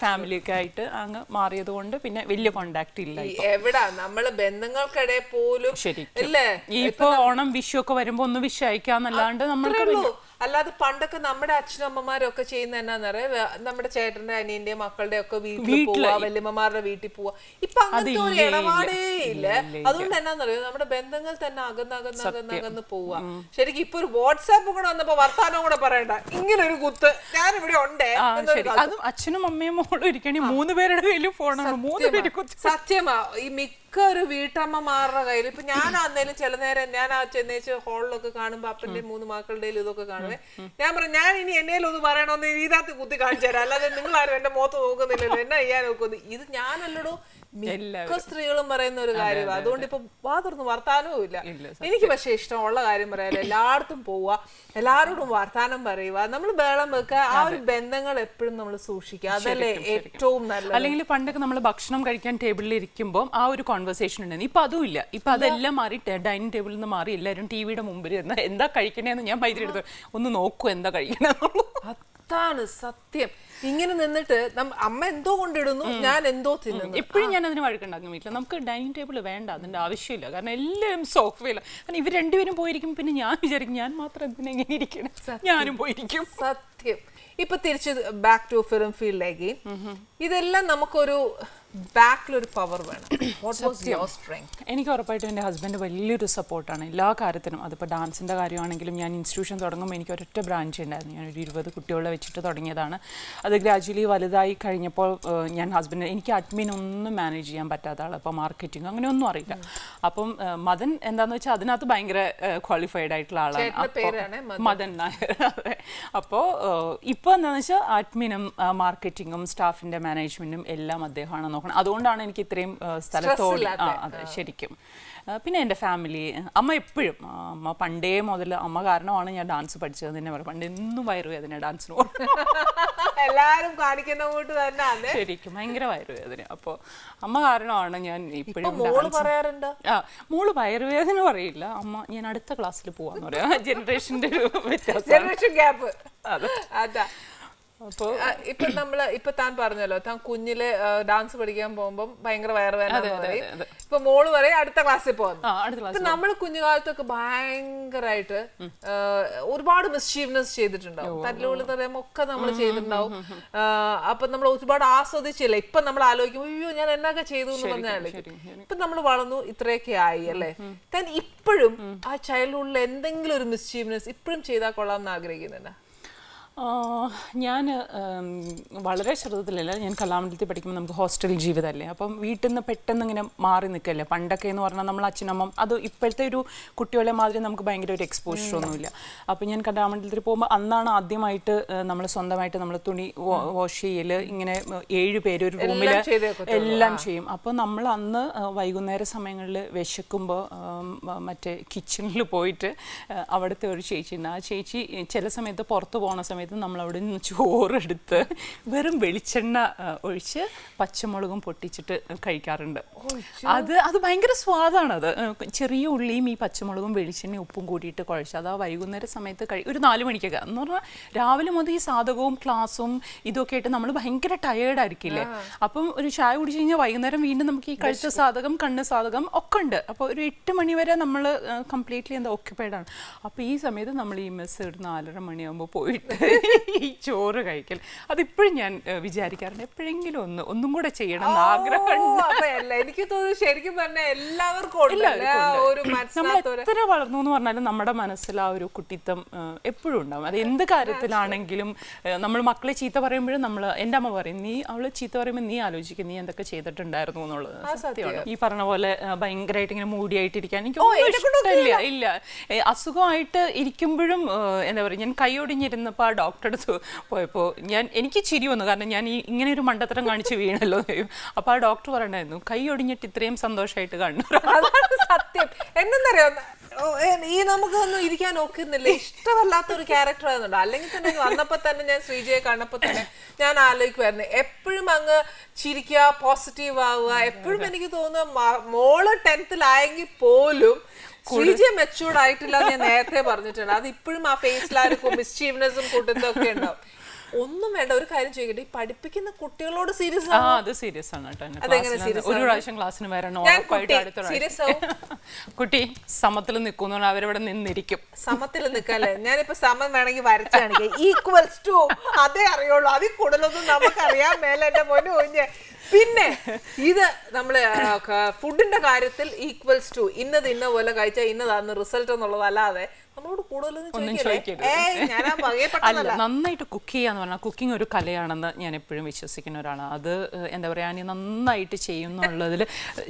ഫാമിലിയൊക്കെ ആയിട്ട് അങ്ങ് മാറിയത് കൊണ്ട് പിന്നെ വലിയ കോണ്ടാക്ട് ഇല്ല. എവിടാ നമ്മള് ബന്ധങ്ങൾക്കിടെ പോലും ശരിക്കും ഇപ്പൊ ഓണം വിഷു ഒക്കെ വരുമ്പോ ഒന്ന് വിഷു അയക്കാന്നല്ലാണ്ട് നമ്മൾക്ക്. അല്ലാതെ പണ്ടൊക്കെ നമ്മുടെ അച്ഛനമ്മമാരൊക്കെ ചെയ്യുന്ന എന്നാന്നറിയാ, നമ്മുടെ ചേട്ടന്റെ അനിയന്റെ മക്കളുടെ ഒക്കെ വീട്ടിൽ പോവാ, വല്യമ്മമാരുടെ വീട്ടിൽ പോവാ. ഇപ്പൊ അങ്ങനത്തെ ഒരു ഇടപാടേ ഇല്ല. അതുകൊണ്ട് എന്നാന്നറിയോ നമ്മുടെ ബന്ധങ്ങൾ തന്നെ അകന്നകന്ന് പോവാ. ശരിക്കും ഇപ്പൊ ഒരു വാട്സാപ്പ് കൂടെ വന്നപ്പോ വർത്താനം കൂടെ പറയണ്ട, ഇങ്ങനെ ഒരു കുത്ത് ഞാനിവിടെ ഉണ്ടേ. അതും അച്ഛനും അമ്മയും മോളും ഇരിക്കണേ 3 പേരുടെ കയ്യിലും ഫോണാണ്. 3 പേര് സത്യമാ. ഈ മിക്ക ഒരു വീട്ടമ്മമാരുടെ കയ്യിൽ ഇപ്പൊ ഞാൻ അന്നേലും ചില നേരം ഞാൻ ആ ചെന്നേച്ച് ഹോളിലൊക്കെ കാണുമ്പോ അപ്പന്റെ 3 മക്കളുടെയും ഇതൊക്കെ കാണുവേ, ഞാൻ പറഞ്ഞു ഞാൻ ഇനി എന്നേലും ഒന്ന് പറയണമെന്ന് ഇതിനകത്ത് കുത്തി കാണിച്ചു തരാം, അല്ലാതെ നിങ്ങളാരും എന്റെ മുഖത്ത് നോക്കുന്നില്ലല്ലോ, എന്നാ ചെയ്യാൻ നോക്കുന്നു. ഇത് ഞാനല്ലടോ മിക്ക സ്ത്രീകളും പറയുന്ന ഒരു കാര്യമാണ്. അതുകൊണ്ട് ഇപ്പൊ വാതുറന്ന് വർത്താനവും ഇല്ല. എനിക്ക് പക്ഷെ ഇഷ്ടമുള്ള കാര്യം പറയാലോ, എല്ലായിടത്തും പോവുക, എല്ലാവരോടും വർത്താനം പറയുക, നമ്മൾ ബേളം വെക്കുക, ആ ഒരു ബന്ധങ്ങൾ എപ്പോഴും നമ്മൾ സൂക്ഷിക്കുക, അതല്ലേ ഏറ്റവും നല്ലത്. അല്ലെങ്കിൽ പണ്ടൊക്കെ നമ്മൾ ഭക്ഷണം കഴിക്കാൻ ടേബിളിൽ ഇരിക്കുമ്പോൾ ആ ഒരു കോൺവെർസേഷൻ ഉണ്ടായിരുന്നു. ഇപ്പൊ അതും ഇല്ല. ഇപ്പൊ അതെല്ലാം മാറി ഡൈനിങ് ടേബിളിൽ നിന്ന് മാറി എല്ലാവരും ടിവിയുടെ മുമ്പിൽ ഇരുന്ന് എന്താ കഴിക്കണേന്ന് ഞാൻ മൈത്രി എടുത്ത് ഒന്ന് നോക്കൂ എന്താ കഴിക്കണെന്നുള്ളൂ. അതാണ് സത്യം. ഇങ്ങനെ നിന്നിട്ട് അമ്മ എന്തോ കൊണ്ടിടുന്നു, ഞാൻ എന്തോ തിന്നുന്നു. എപ്പോഴും ഞാൻ അതിന് വഴക്കുണ്ടാക്കും വീട്ടിൽ. നമുക്ക് ഡൈനിങ് ടേബിൾ വേണ്ട, അതിന്റെ ആവശ്യമില്ല. കാരണം എല്ലാവരും സോഫയില്ല. കാരണം ഇവർ രണ്ടുപേരും പോയിരിക്കും. പിന്നെ ഞാൻ വിചാരിക്കും ഞാൻ മാത്രം എന്തിനാ എങ്ങനെ ഇരിക്കണം, ഞാനും പോയിരിക്കും. സത്യം. ഇപ്പൊ തിരിച്ച് ബാക്ക് ടു ഫിലിം ഫീൽഡിലേക്ക്, ഇതെല്ലാം നമുക്കൊരു ബാക്കിലൊരു പവർ വേണം. എനിക്ക് ഉറപ്പായിട്ടും എൻ്റെ ഹസ്ബൻഡ് വലിയൊരു സപ്പോർട്ടാണ് എല്ലാ കാര്യത്തിനും. അതിപ്പോൾ ഡാൻസിൻ്റെ കാര്യമാണെങ്കിലും ഞാൻ ഇൻസ്റ്റിറ്റ്യൂഷൻ തുടങ്ങുമ്പോൾ എനിക്ക് ഒരൊറ്റ ബ്രാഞ്ച് ഉണ്ടായിരുന്നു. ഞാനൊരു 20 കുട്ടികളെ വെച്ചിട്ട് തുടങ്ങിയതാണ്. അത് ഗ്രാജുവലി വലുതായി കഴിഞ്ഞപ്പോൾ ഞാൻ ഹസ്ബൻഡ് എനിക്ക് അഡ്മിൻ ഒന്നും മാനേജ് ചെയ്യാൻ പറ്റാത്ത ആൾ, അപ്പോൾ മാർക്കറ്റിംഗ് അങ്ങനെ ഒന്നും അറിയില്ല. അപ്പം മദൻ എന്താന്ന് വെച്ചാൽ അതിനകത്ത് ഭയങ്കര ക്വാളിഫൈഡ് ആയിട്ടുള്ള ആളാണ്, മദൻ നായർ. അപ്പോൾ ഇപ്പോൾ എന്താണെന്ന് വെച്ചാൽ അഡ്മിനും മാർക്കറ്റിങ്ങും സ്റ്റാഫിൻ്റെ മാനേജ്മെൻറ്റും എല്ലാം അദ്ദേഹമാണ് നോക്കണം. അതുകൊണ്ടാണ് എനിക്ക് ഇത്രയും സ്ഥലത്തോട് അതെ ശരിക്കും. പിന്നെ എൻ്റെ ഫാമിലി, അമ്മ എപ്പോഴും, അമ്മ പണ്ടേ മുതൽ അമ്മ കാരണമാണ് ഞാൻ ഡാൻസ് പഠിച്ചത് തന്നെ പറയും. പണ്ട് എന്നും വയറുവേദന ഡാൻസിന് എല്ലാരും കാണിക്കുന്ന കൂട്ട് തന്നെ ശരിക്കും ഭയങ്കര വയറുവേദന. അപ്പോൾ അമ്മ കാരണമാണ് ഞാൻ ഇപ്പോഴും പറയാറുണ്ട്. മോള് വയറുവേദന പറയില്ല, അമ്മ ഞാൻ അടുത്ത ക്ലാസ്സിൽ പോവാന്ന് പറയാം. ജനറേഷൻ്റെ ഒരു വ്യത്യാസം, ജനറേഷൻ ഗ്യാപ്പ്. അതാ ഇപ്പൊ താൻ പറഞ്ഞല്ലോ, താൻ കുഞ്ഞില് ഡാൻസ് പഠിക്കാൻ പോകുമ്പോ ഭയങ്കര വയറുവേദന പറയും. ഇപ്പൊ മോള് പറയും അടുത്ത ക്ലാസ്സിൽ പോകുന്നു. ഇപ്പൊ നമ്മള് കുഞ്ഞുകാലത്തൊക്കെ ഭയങ്കരമായിട്ട് ഒരുപാട് മിസ്ചീവ്നെസ് ചെയ്തിട്ടുണ്ടാവും, തല്ലുകൊള്ളി പറയുമ്പോ ഒക്കെ നമ്മൾ ചെയ്തിട്ടുണ്ടാവും. അപ്പൊ നമ്മൾ ഒരുപാട് ആസ്വദിച്ചില്ല. ഇപ്പൊ നമ്മൾ ആലോചിക്കും അയ്യോ ഞാൻ എന്നൊക്കെ ചെയ്തു എന്ന് പറഞ്ഞാൽ. ഇപ്പൊ നമ്മൾ വളർന്നു ഇത്രയൊക്കെ ആയി അല്ലേ. താൻ ഇപ്പോഴും ആ ചൈൽഡ്ഹുഡിൽ എന്തെങ്കിലും ഒരു മിസ്ചീവ്നെസ് ഇപ്പോഴും ചെയ്താൽ കൊള്ളാം എന്ന് ആഗ്രഹിക്കുന്നുണ്ട്? ഞാൻ വളരെ ചെറുതത്തിലല്ല, ഞാൻ കലാമണ്ഡലത്തിൽ പഠിക്കുമ്പോൾ നമുക്ക് ഹോസ്റ്റൽ ജീവിതമല്ലേ. അപ്പം വീട്ടിൽ നിന്ന് പെട്ടെന്ന് ഇങ്ങനെ മാറി നിൽക്കല്ലേ. പണ്ടൊക്കെ എന്ന് പറഞ്ഞാൽ നമ്മൾ അച്ഛനമ്മ അത് ഇപ്പോഴത്തെ ഒരു കുട്ടികളെ മാതിരി നമുക്ക് ഭയങ്കര ഒരു എക്സ്പോഷർ ഒന്നുമില്ല. അപ്പം ഞാൻ കലാമണ്ഡലത്തിൽ പോകുമ്പോൾ അന്നാണ് ആദ്യമായിട്ട് നമ്മൾ സ്വന്തമായിട്ട് നമ്മൾ തുണി വാഷ് ചെയ്യൽ, ഇങ്ങനെ 7 പേര് ഒരു റൂമിൽ എല്ലാം ചെയ്യും. അപ്പോൾ നമ്മൾ അന്ന് വൈകുന്നേര സമയങ്ങളിൽ വിശക്കുമ്പോൾ മറ്റേ കിച്ചണിൽ പോയിട്ട് അവിടുത്തെ ഒരു ചേച്ചി ഉണ്ട്. ആ ചേച്ചി ചില സമയത്ത് പുറത്ത് പോകുന്ന സമയത്ത് നമ്മൾ അവിടെ നിന്ന് ചോറെടുത്ത് വെറും വെളിച്ചെണ്ണ ഒഴിച്ച് പച്ചമുളകും പൊട്ടിച്ചിട്ട് കഴിക്കാറുണ്ട്. അത് ഭയങ്കര സ്വാദാണത്. ചെറിയ ഉള്ളിയും ഈ പച്ചമുളകും വെളിച്ചെണ്ണയും ഉപ്പും കൂടിയിട്ട് കുഴച്ച് അത് ആ വൈകുന്നേര സമയത്ത് ഒരു 4 മണിക്കൊക്കെ എന്ന് പറഞ്ഞാൽ രാവിലെ മുതൽ ഈ സാധകവും ക്ലാസ്സും ഇതൊക്കെ ആയിട്ട് നമ്മൾ ഭയങ്കര ടയേർഡായിരിക്കില്ലേ. അപ്പം ഒരു ചായ കുടിച്ച് കഴിഞ്ഞാൽ വൈകുന്നേരം വീണ്ടും നമുക്ക് ഈ കഴുത്ത് സാധകം കണ്ണ് സാധകം ഒക്കെ ഉണ്ട്. അപ്പോൾ ഒരു 8 മണി വരെ നമ്മൾ കംപ്ലീറ്റ്ലി എന്താ ഓക്യുപ്പൈഡ് ആണ്. അപ്പോൾ ഈ സമയത്ത് നമ്മൾ ഈ മെസ്സ് ഒരു 4:30 മണിയാകുമ്പോൾ പോയിട്ട് ഈ ചോറ് കഴിക്കൽ. അതിപ്പോഴും ഞാൻ വിചാരിക്കാറുണ്ട് എപ്പോഴെങ്കിലും ഒന്നും കൂടെ ചെയ്യണം എന്ന് ആഗ്രഹമുണ്ട്. എനിക്ക് തോന്നുന്നു ശരിക്കും പറഞ്ഞാൽ എല്ലാവർക്കും നമ്മൾ എത്ര വളർന്നു എന്ന് പറഞ്ഞാലും നമ്മുടെ മനസ്സിൽ ആ ഒരു കുട്ടിത്തം എപ്പോഴും ഉണ്ടാവും. അത് എന്ത് കാര്യത്തിലാണെങ്കിലും നമ്മൾ മക്കളെ ചീത്ത പറയുമ്പോഴും എൻ്റെ അമ്മ പറയും, അവള് ചീത്ത പറയുമ്പോൾ നീ ആലോചിക്കും നീ എന്തൊക്കെ ചെയ്തിട്ടുണ്ടായിരുന്നു എന്നുള്ളത് സത്യമാണ്. ഈ പറഞ്ഞ പോലെ ഭയങ്കരമായിട്ട് ഇങ്ങനെ മൂടിയായിട്ടിരിക്കാൻ എനിക്ക് ഇഷ്ടമില്ല. ഇല്ല, അസുഖമായിട്ട് ഇരിക്കുമ്പോഴും എന്താ പറയുക, ഞാൻ കൈയൊടിഞ്ഞിരുന്നപ്പോൾ ആ ഡോക്ടറെ അടുത്ത് പോയപ്പോൾ എനിക്ക് ചിരി വന്നു. കാരണം ഞാൻ ഇങ്ങനെ ഒരു മണ്ടത്തരം കാണിച്ച് വീണല്ലോ. അപ്പോൾ ആ ഡോക്ടർ പറയണ്ടായിരുന്നു കൈ ഒടിഞ്ഞിട്ട് ഇത്രയും സന്തോഷമായിട്ട് കണ്ടു. സത്യം എന്തെന്നറിയോ, ഈ നമുക്കൊന്നും ഇരിക്കാൻ നോക്കുന്നില്ല, ഇഷ്ടമല്ലാത്തൊരു ക്യാരക്ടർ ആയിരുന്നുണ്ട്. അല്ലെങ്കിൽ തന്നെ വന്നപ്പോ തന്നെ ഞാൻ ശ്രീജയെ കണ്ടപ്പോ തന്നെ ഞാൻ ആലോചിക്കുമായിരുന്നു എപ്പോഴും അങ്ങ് ചിരിക്കുക, പോസിറ്റീവ് ആവുക. എപ്പോഴും എനിക്ക് തോന്നുന്നു മോള് 10th പോലും ശ്രീജയെ മെച്ചൂർഡ് ആയിട്ടില്ല ഞാൻ നേരത്തെ പറഞ്ഞിട്ടുണ്ട്. അത് ഇപ്പോഴും ആ ഫേസിലായിരിക്കും മിസ്ചീവ്നെസ്സും കൂട്ടത്തൊക്കെ ഉണ്ടാവും. ഒന്നും വേണ്ട, ഒരു കാര്യം ചോദിക്കട്ടെ, ഈ പഠിപ്പിക്കുന്ന കുട്ടികളോട് സീരിയസ് ആണ്? അത് സീരിയസ് ആണ് കേട്ടോ. ഒരു പ്രാവശ്യം ക്ലാസ്സിന് വരണം, കുട്ടി സമത്തിൽ നിൽക്കുന്നു, അവരവിടെ നിന്നിരിക്കും. സമത്തിൽ നിൽക്കല്ലേ, ഞാനിപ്പോ സമം വേണമെങ്കിൽ വരച്ചു കാണിക്കാം. ഈക്വൽസ് ടു അതേ അറിയുള്ളൂ, അതിൽ കൂടുതലൊന്നും നമുക്കറിയാൻ മേലെ എന്റെ മോന് കുഞ്ഞ്. പിന്നെ ഇത് നമ്മള് ഫുഡിന്റെ കാര്യത്തിൽ ഈക്വൽസ് ടു ഇന്നത് ഇന്ന പോലെ കഴിച്ചാൽ ഇന്നതാന്ന് റിസൾട്ട് എന്നുള്ളതല്ലാതെ നമ്മളോട് കൂടുതലൊന്നും ചോദിക്കരുത്. അല്ല, നന്നായിട്ട് കുക്ക് ചെയ്യാന്ന് പറഞ്ഞാൽ കുക്കിംഗ് ഒരു കലയാണെന്ന് ഞാൻ എപ്പോഴും വിശ്വസിക്കുന്ന ഒരാളാണ്. അത് എന്താ പറയാ, നന്നായിട്ട് ചെയ്യുന്നുള്ളതിൽ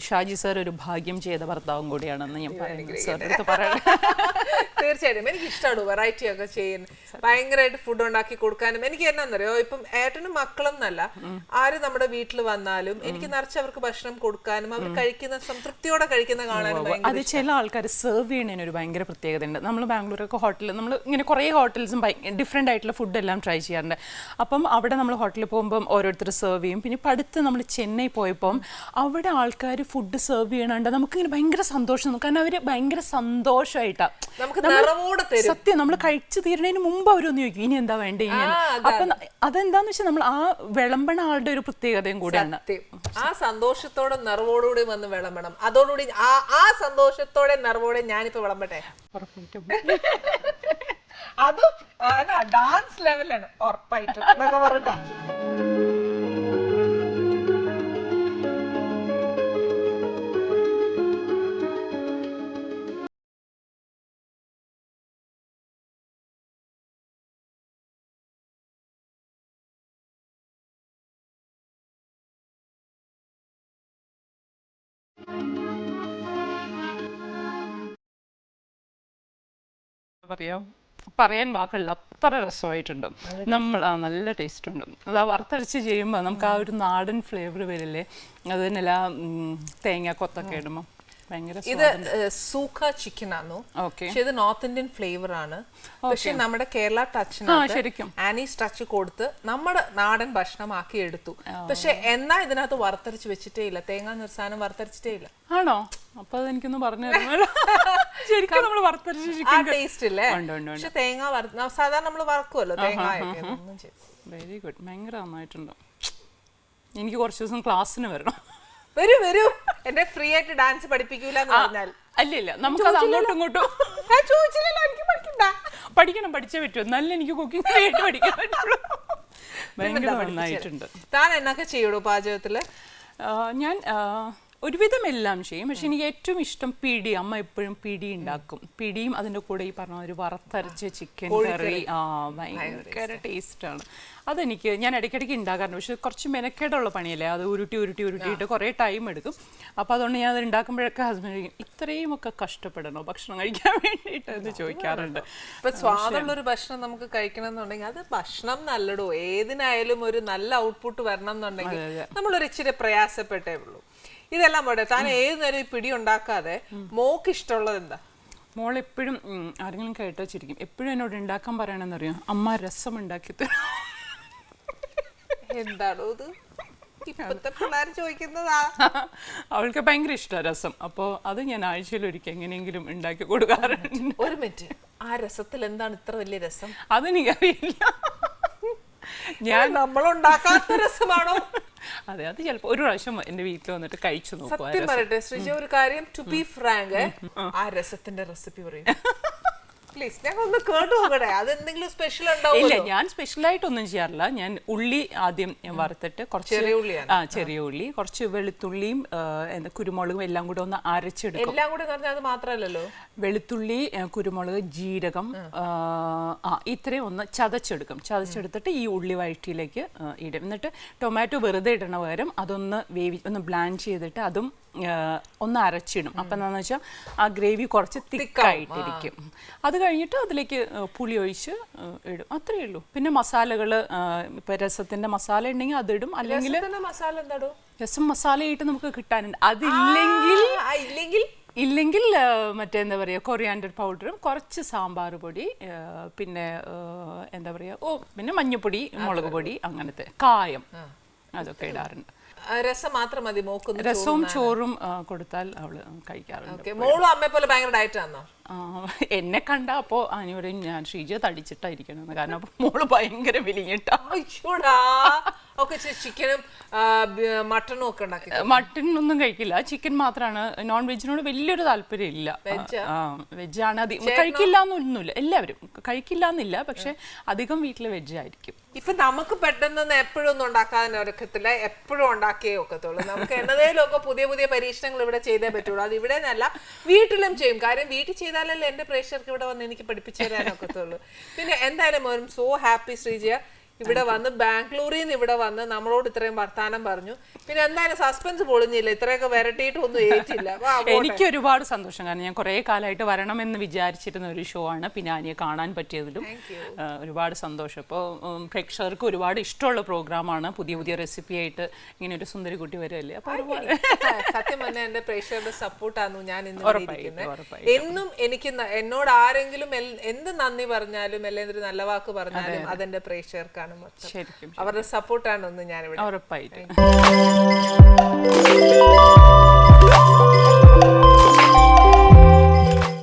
ഷാജി സാർ ഒരു ഭാഗ്യം ചെയ്ത ഭർത്താവും കൂടിയാണെന്ന് ഞാൻ പറയുന്നത് സാറിന്റെ അടുത്ത് പറയണം. തീർച്ചയായിട്ടും എനിക്ക് ഇഷ്ടമാണ് വെറൈറ്റി ഒക്കെ ചെയ്യാൻ, ഭയങ്കരമായിട്ട് ഫുഡ് ഉണ്ടാക്കി കൊടുക്കാനും. എനിക്ക് എന്നാന്നറിയോ, ഇപ്പം ഏട്ടനും മക്കളെന്നല്ല ആര് നമ്മുടെ വീട്ടിൽ വന്നാലും എനിക്ക് നിറച്ച് അവർക്ക് ഭക്ഷണം കൊടുക്കാനും അവർ കഴിക്കുന്ന സംതൃപ്തിയോടെ കഴിക്കുന്ന കാണാനും. അത് ചില ആൾക്കാർ സെർവ് ചെയ്യുന്നതിന് ഒരു ഭയങ്കര പ്രത്യേകത ഉണ്ട്. നമ്മൾ ബാംഗ്ലൂരൊക്കെ ഹോട്ടലിൽ നമ്മൾ ഇങ്ങനെ കുറേ ഹോട്ടൽസും ഡിഫറെൻ്റ് ആയിട്ടുള്ള ഫുഡെല്ലാം ട്രൈ ചെയ്യാറുണ്ട്. അപ്പം അവിടെ നമ്മൾ ഹോട്ടലിൽ പോകുമ്പം ഓരോരുത്തർ സെർവ് ചെയ്യും. പിന്നെ ഇപ്പം അടുത്ത് നമ്മൾ ചെന്നൈ പോയപ്പം അവിടെ ആൾക്കാർ ഫുഡ് സെർവ് ചെയ്യണുണ്ട്, നമുക്കിങ്ങനെ ഭയങ്കര സന്തോഷം. കാരണം അവർ ഭയങ്കര സന്തോഷമായിട്ടാണ് സത്യം നമ്മൾ കഴിച്ചു തീരണതിന് മുമ്പ് അവരൊന്ന് ചോദിക്കും ഇനി എന്താ വേണ്ടേ. അപ്പം അതെന്താന്ന് വെച്ചാൽ നമ്മൾ ആ വിളമ്പണ ആളുടെ ഒരു പ്രത്യേകതയും കൂടെയാണ്. ആ സന്തോഷത്തോടെ നിറവോടുകൂടി വന്ന് വിളമ്പണം. അതോടുകൂടി ആ സന്തോഷത്തോടെ നിറവോടെ ഞാനിപ്പോ വിളമ്പട്ടെ. അതും ഡാൻസ് ലെവലാണ് ഉറപ്പായിട്ടും. പറയാൻ വാക്കുകളില്ല, അത്ര രസമായിട്ടുണ്ട്. നമ്മൾ നല്ല ടേസ്റ്റ് ഉണ്ട്. അത് വറുത്തരച്ച് ചെയ്യുമ്പോൾ നമുക്ക് ആ ഒരു നാടൻ ഫ്ലേവർ വരില്ലേ, അത് തന്നെ തേങ്ങ കൊത്തൊക്കെ ഇടുമ്പോൾ ഭയങ്കര. ഇത് സൂഖ ചിക്കൻ ആണോ? പക്ഷെ ഇത് നോർത്ത് ഇന്ത്യൻ ഫ്ലേവർ ആണ്. പക്ഷെ നമ്മുടെ കേരള ടച്ചിന് ആനീസ് ടച്ച് കൊടുത്ത് നമ്മുടെ നാടൻ ഭക്ഷണം ആക്കി എടുത്തു. പക്ഷെ എന്നാ ഇതിനകത്ത് വറുത്തരച്ച് വെച്ചിട്ടേ ഇല്ല, തേങ്ങ നിർസാനം വറുത്തരച്ചിട്ടേ ഇല്ല. ആണോ? അപ്പൊ അതെനിക്കൊന്ന് പറഞ്ഞു ശരിക്കും നമ്മൾ വറുത്തരച്ച് ടേസ്റ്റ് ഇല്ലേ? പക്ഷെ തേങ്ങ സാധാരണ നമ്മൾ വറക്കുമല്ലോ തേങ്ങ. വെരി ഗുഡ്, ഭയങ്കര നന്നായിട്ടുണ്ട്. എനിക്ക് കുറച്ച് ദിവസം ക്ലാസ്സിന് വരണം. വരൂ വരൂ, എന്നെ ഫ്രീ ആയിട്ട് ഡാൻസ് പഠിപ്പിക്കൂലെന്ന് പറഞ്ഞാൽ. അല്ല, നമുക്കത് അങ്ങോട്ടും ഇങ്ങോട്ടും പഠിക്കണം, പഠിച്ചേ പറ്റൂ. എന്നാലും എനിക്ക് കുക്കിംഗ് ഫ്രീ ആയിട്ട് പഠിക്കാൻ പറ്റുള്ളൂ. ഭയങ്കര നന്നായിട്ടുണ്ട്. താൻ എന്നൊക്കെ ചെയ്യൂടോ പാചകത്തില്? ഞാൻ ഒരുവിധം എല്ലാം ചെയ്യും. പക്ഷെ എനിക്ക് ഏറ്റവും ഇഷ്ടം പിടി. അമ്മ എപ്പോഴും പിടി ഉണ്ടാക്കും. പിടിയും അതിൻ്റെ കൂടെ ഈ പറഞ്ഞ ഒരു വറുത്തരച്ച ചിക്കൻ കറി, ഭയങ്കര ടേസ്റ്റാണ്. അതെനിക്ക് ഞാൻ ഇടയ്ക്കിടയ്ക്ക് ഉണ്ടാക്കാറുണ്ട്. പക്ഷെ കുറച്ച് മെനക്കേടുള്ള പണിയല്ലേ, അത് ഉരുട്ടിയിട്ട് കുറേ ടൈം എടുക്കും. അപ്പോൾ അതുകൊണ്ട് ഞാൻ അത് ഉണ്ടാക്കുമ്പോഴൊക്കെ ഹസ്ബൻഡ് ഇത്രയും ഒക്കെ കഷ്ടപ്പെടണോ ഭക്ഷണം കഴിക്കാൻ വേണ്ടിയിട്ട് എന്ന് ചോദിക്കാറുണ്ട്. ഇപ്പൊ സ്വാദുള്ളൊരു ഭക്ഷണം നമുക്ക് കഴിക്കണം എന്നുണ്ടെങ്കിൽ അത് ഭക്ഷണം നല്ലടോ. ഏതിനായാലും ഒരു നല്ല ഔട്ട്പുട്ട് വരണം എന്നുണ്ടെങ്കിൽ നമ്മളൊരു ഇച്ചിരി പ്രയാസപ്പെട്ടേ ഉള്ളൂ. ഇതെല്ലാം പോട്ടെ, താൻ ഏത് നേരം ഈ പിടി ഉണ്ടാക്കാതെ മോക്ക് ഇഷ്ടമുള്ളത് എന്താ? മോൾ എപ്പോഴും ആരെങ്കിലും കേട്ടോ ചിരിക്കും. എപ്പോഴും എന്നോട് ഉണ്ടാക്കാൻ പറയണമെന്നറിയാം, അമ്മ രസം ഉണ്ടാക്കി തരും. എന്താണോ ഇത് ഇപ്പത്തെ പിള്ളേർ ചോദിക്കുന്നതാ? അവൾക്ക് ഭയങ്കര ഇഷ്ടമാണ് രസം. അപ്പോൾ അത് ഞാൻ ആഴ്ചയിൽ ഒരിക്കൽ എങ്ങനെയെങ്കിലും ഉണ്ടാക്കി കൊടുക്കാറുണ്ട്. ഒരു മിനിറ്റ്, ആ രസത്തിൽ എന്താണ് ഇത്ര വലിയ രസം? അതെനിക്കറിയില്ല. ഞാൻ നമ്മളുണ്ടാക്കാത്ത രസമാണോ? അതെ, അത് ചിലപ്പോൾ ഒരു പ്രാവശ്യം എന്റെ വീട്ടിൽ വന്നിട്ട് കഴിച്ചു നോക്കും. സത്യം പറയട്ടെ ശ്രീജ, ഒരു കാര്യം, ടു ബി ഫ്രാങ്ക്, ആ രസത്തിന്റെ റെസിപ്പി പറയും. പ്ലീസ് ഞങ്ങൾ ഒന്ന് കേട്ടു നോക്കട്ടെ, അത് എന്തെങ്കിലും സ്പെഷ്യൽ ഇല്ല, ഉണ്ടാവും. ഞാൻ സ്പെഷ്യലായിട്ടൊന്നും ചെയ്യാറില്ല. ഞാൻ ഉള്ളി ആദ്യം വറുത്തിട്ട് കുറച്ച് ചെറിയ ഉള്ളി, കുറച്ച് വെളുത്തുള്ളിയും കുരുമുളകും എല്ലാം കൂടെ ഒന്ന് അരച്ചെടുക്കും. എല്ലാം കൂടെ അത് മാത്രമല്ലല്ലോ, വെളുത്തുള്ളി, കുരുമുളക്, ജീരകം, ഇത്രയും ഒന്ന് ചതച്ചെടുക്കും. ചതച്ചെടുത്തിട്ട് ഈ ഉള്ളി വഴറ്റിയിലേക്ക് ഇടും. എന്നിട്ട് ടൊമാറ്റോ വെറുതെ ഇടണ പകരം അതൊന്ന് ഒന്ന് ബ്ലാൻഡ് ചെയ്തിട്ട് അതും ഒന്ന് അരച്ചിടും. അപ്പം എന്താണെന്ന് വെച്ചാൽ ആ ഗ്രേവി കുറച്ച് തിക്കായിട്ടിരിക്കും. അത് കഴിഞ്ഞിട്ട് അതിലേക്ക് പുളി ഒഴിച്ച് ഇടും. അത്രയേ ഉള്ളൂ. പിന്നെ മസാലകൾ, ഇപ്പം രസത്തിൻ്റെ മസാല ഉണ്ടെങ്കിൽ അതിടും. അല്ലെങ്കിൽ രസം മസാലയായിട്ട് നമുക്ക് കിട്ടാനുണ്ട്. ഇല്ലെങ്കിൽ മറ്റേ പറയുക കൊറിയാൻഡർ പൗഡറും കുറച്ച് സാമ്പാർ പൊടി, പിന്നെ പിന്നെ മഞ്ഞൾപ്പൊടി, മുളക് പൊടി, അങ്ങനത്തെ കായം അതൊക്കെ ഇടാറുണ്ട്. രസം മാത്രം മതി മോക്ക്? രസവും ചോറും കൊടുത്താൽ അവള് കഴിക്കാറുണ്ട്. മോളും അമ്മയെ പോലെ ഭയങ്കര ഡയറ്റ് ആണോ? എന്നെ കണ്ട അപ്പോ പറയും ഞാൻ ശ്രീജ തടിച്ചിട്ടായിരിക്കണം, കാരണം അപ്പൊ മോള് ഭയങ്കര വിലിഞ്ഞിട്ടാ. ചിക്കനും മട്ടണും ഒക്കെ ഉണ്ടാക്കി? മട്ടൺ ഒന്നും കഴിക്കില്ല, ചിക്കൻ മാത്രമാണ്. നോൺ വെജിനോട് വലിയൊരു താല്പര്യം ഇല്ല. വെജാണ് കഴിക്കില്ല എന്നൊന്നുമില്ല, എല്ലാവരും കഴിക്കില്ല എന്നില്ല, പക്ഷെ അധികം വീട്ടില് വെജ് ആയിരിക്കും. ഇപ്പൊ നമുക്ക് പെട്ടെന്ന് എപ്പോഴും ഒന്നും ഉണ്ടാക്കാൻ ഒക്കത്തില്ല, എപ്പോഴും ഉണ്ടാക്കിയേ ഒക്കത്തുള്ളൂ. നമുക്ക് എന്നതേലും ഒക്കെ പുതിയ പുതിയ പരീക്ഷണങ്ങൾ ഇവിടെ ചെയ്തേ പറ്റുള്ളൂ. അത് ഇവിടെ നിന്നല്ല, വീട്ടിലും ചെയ്യും. കാര്യം വീട്ടിൽ ചെയ്താലല്ലേ എന്റെ പ്രേക്ഷകർക്ക് ഇവിടെ വന്ന് എനിക്ക് പഠിപ്പിച്ചു തരാനൊക്കത്തുള്ളൂ. പിന്നെ എന്തായാലും സോ ഹാപ്പി ശ്രീജയ ഇവിടെ വന്ന്, ബാംഗ്ലൂരിൽ നിന്ന് ഇവിടെ വന്ന് നമ്മളോട് ഇത്രയും വർത്താനം പറഞ്ഞു. പിന്നെ എന്തായാലും സസ്പെൻസ് പൊളിഞ്ഞില്ല, ഇത്രയൊക്കെ വരട്ടിയിട്ട് ഒന്നും ഏറ്റില്ല. എനിക്ക് ഒരുപാട് സന്തോഷം, കാരണം ഞാൻ കുറെ കാലമായിട്ട് വരണമെന്ന് വിചാരിച്ചിരുന്ന ഒരു ഷോ ആണ്. പിന്നെ ആനിയെ കാണാൻ പറ്റിയതിലും ഒരുപാട് സന്തോഷം. ഇപ്പോൾ പ്രേക്ഷകർക്ക് ഒരുപാട് ഇഷ്ടമുള്ള പ്രോഗ്രാമാണ്. പുതിയ പുതിയ റെസിപ്പി ആയിട്ട് ഇങ്ങനെ ഒരു സുന്ദരി കുട്ടി വരുമല്ലേ. അപ്പൊ ഒരുപാട് സത്യം പറഞ്ഞാൽ എന്റെ പ്രേക്ഷകരുടെ സപ്പോർട്ടാണ് ഞാൻ ഇന്ന് എന്നും. എനിക്ക് എന്നോട് ആരെങ്കിലും എന്ത് നന്ദി പറഞ്ഞാലും അല്ലെങ്കിൽ നല്ല വാക്ക് പറഞ്ഞാലും അതെന്റെ പ്രേക്ഷകർക്കാണ്. അവരുടെ സപ്പോർട്ടാണ് ഒന്ന് ഞാൻ ഇവിടെ ഉറപ്പായിട്ടും.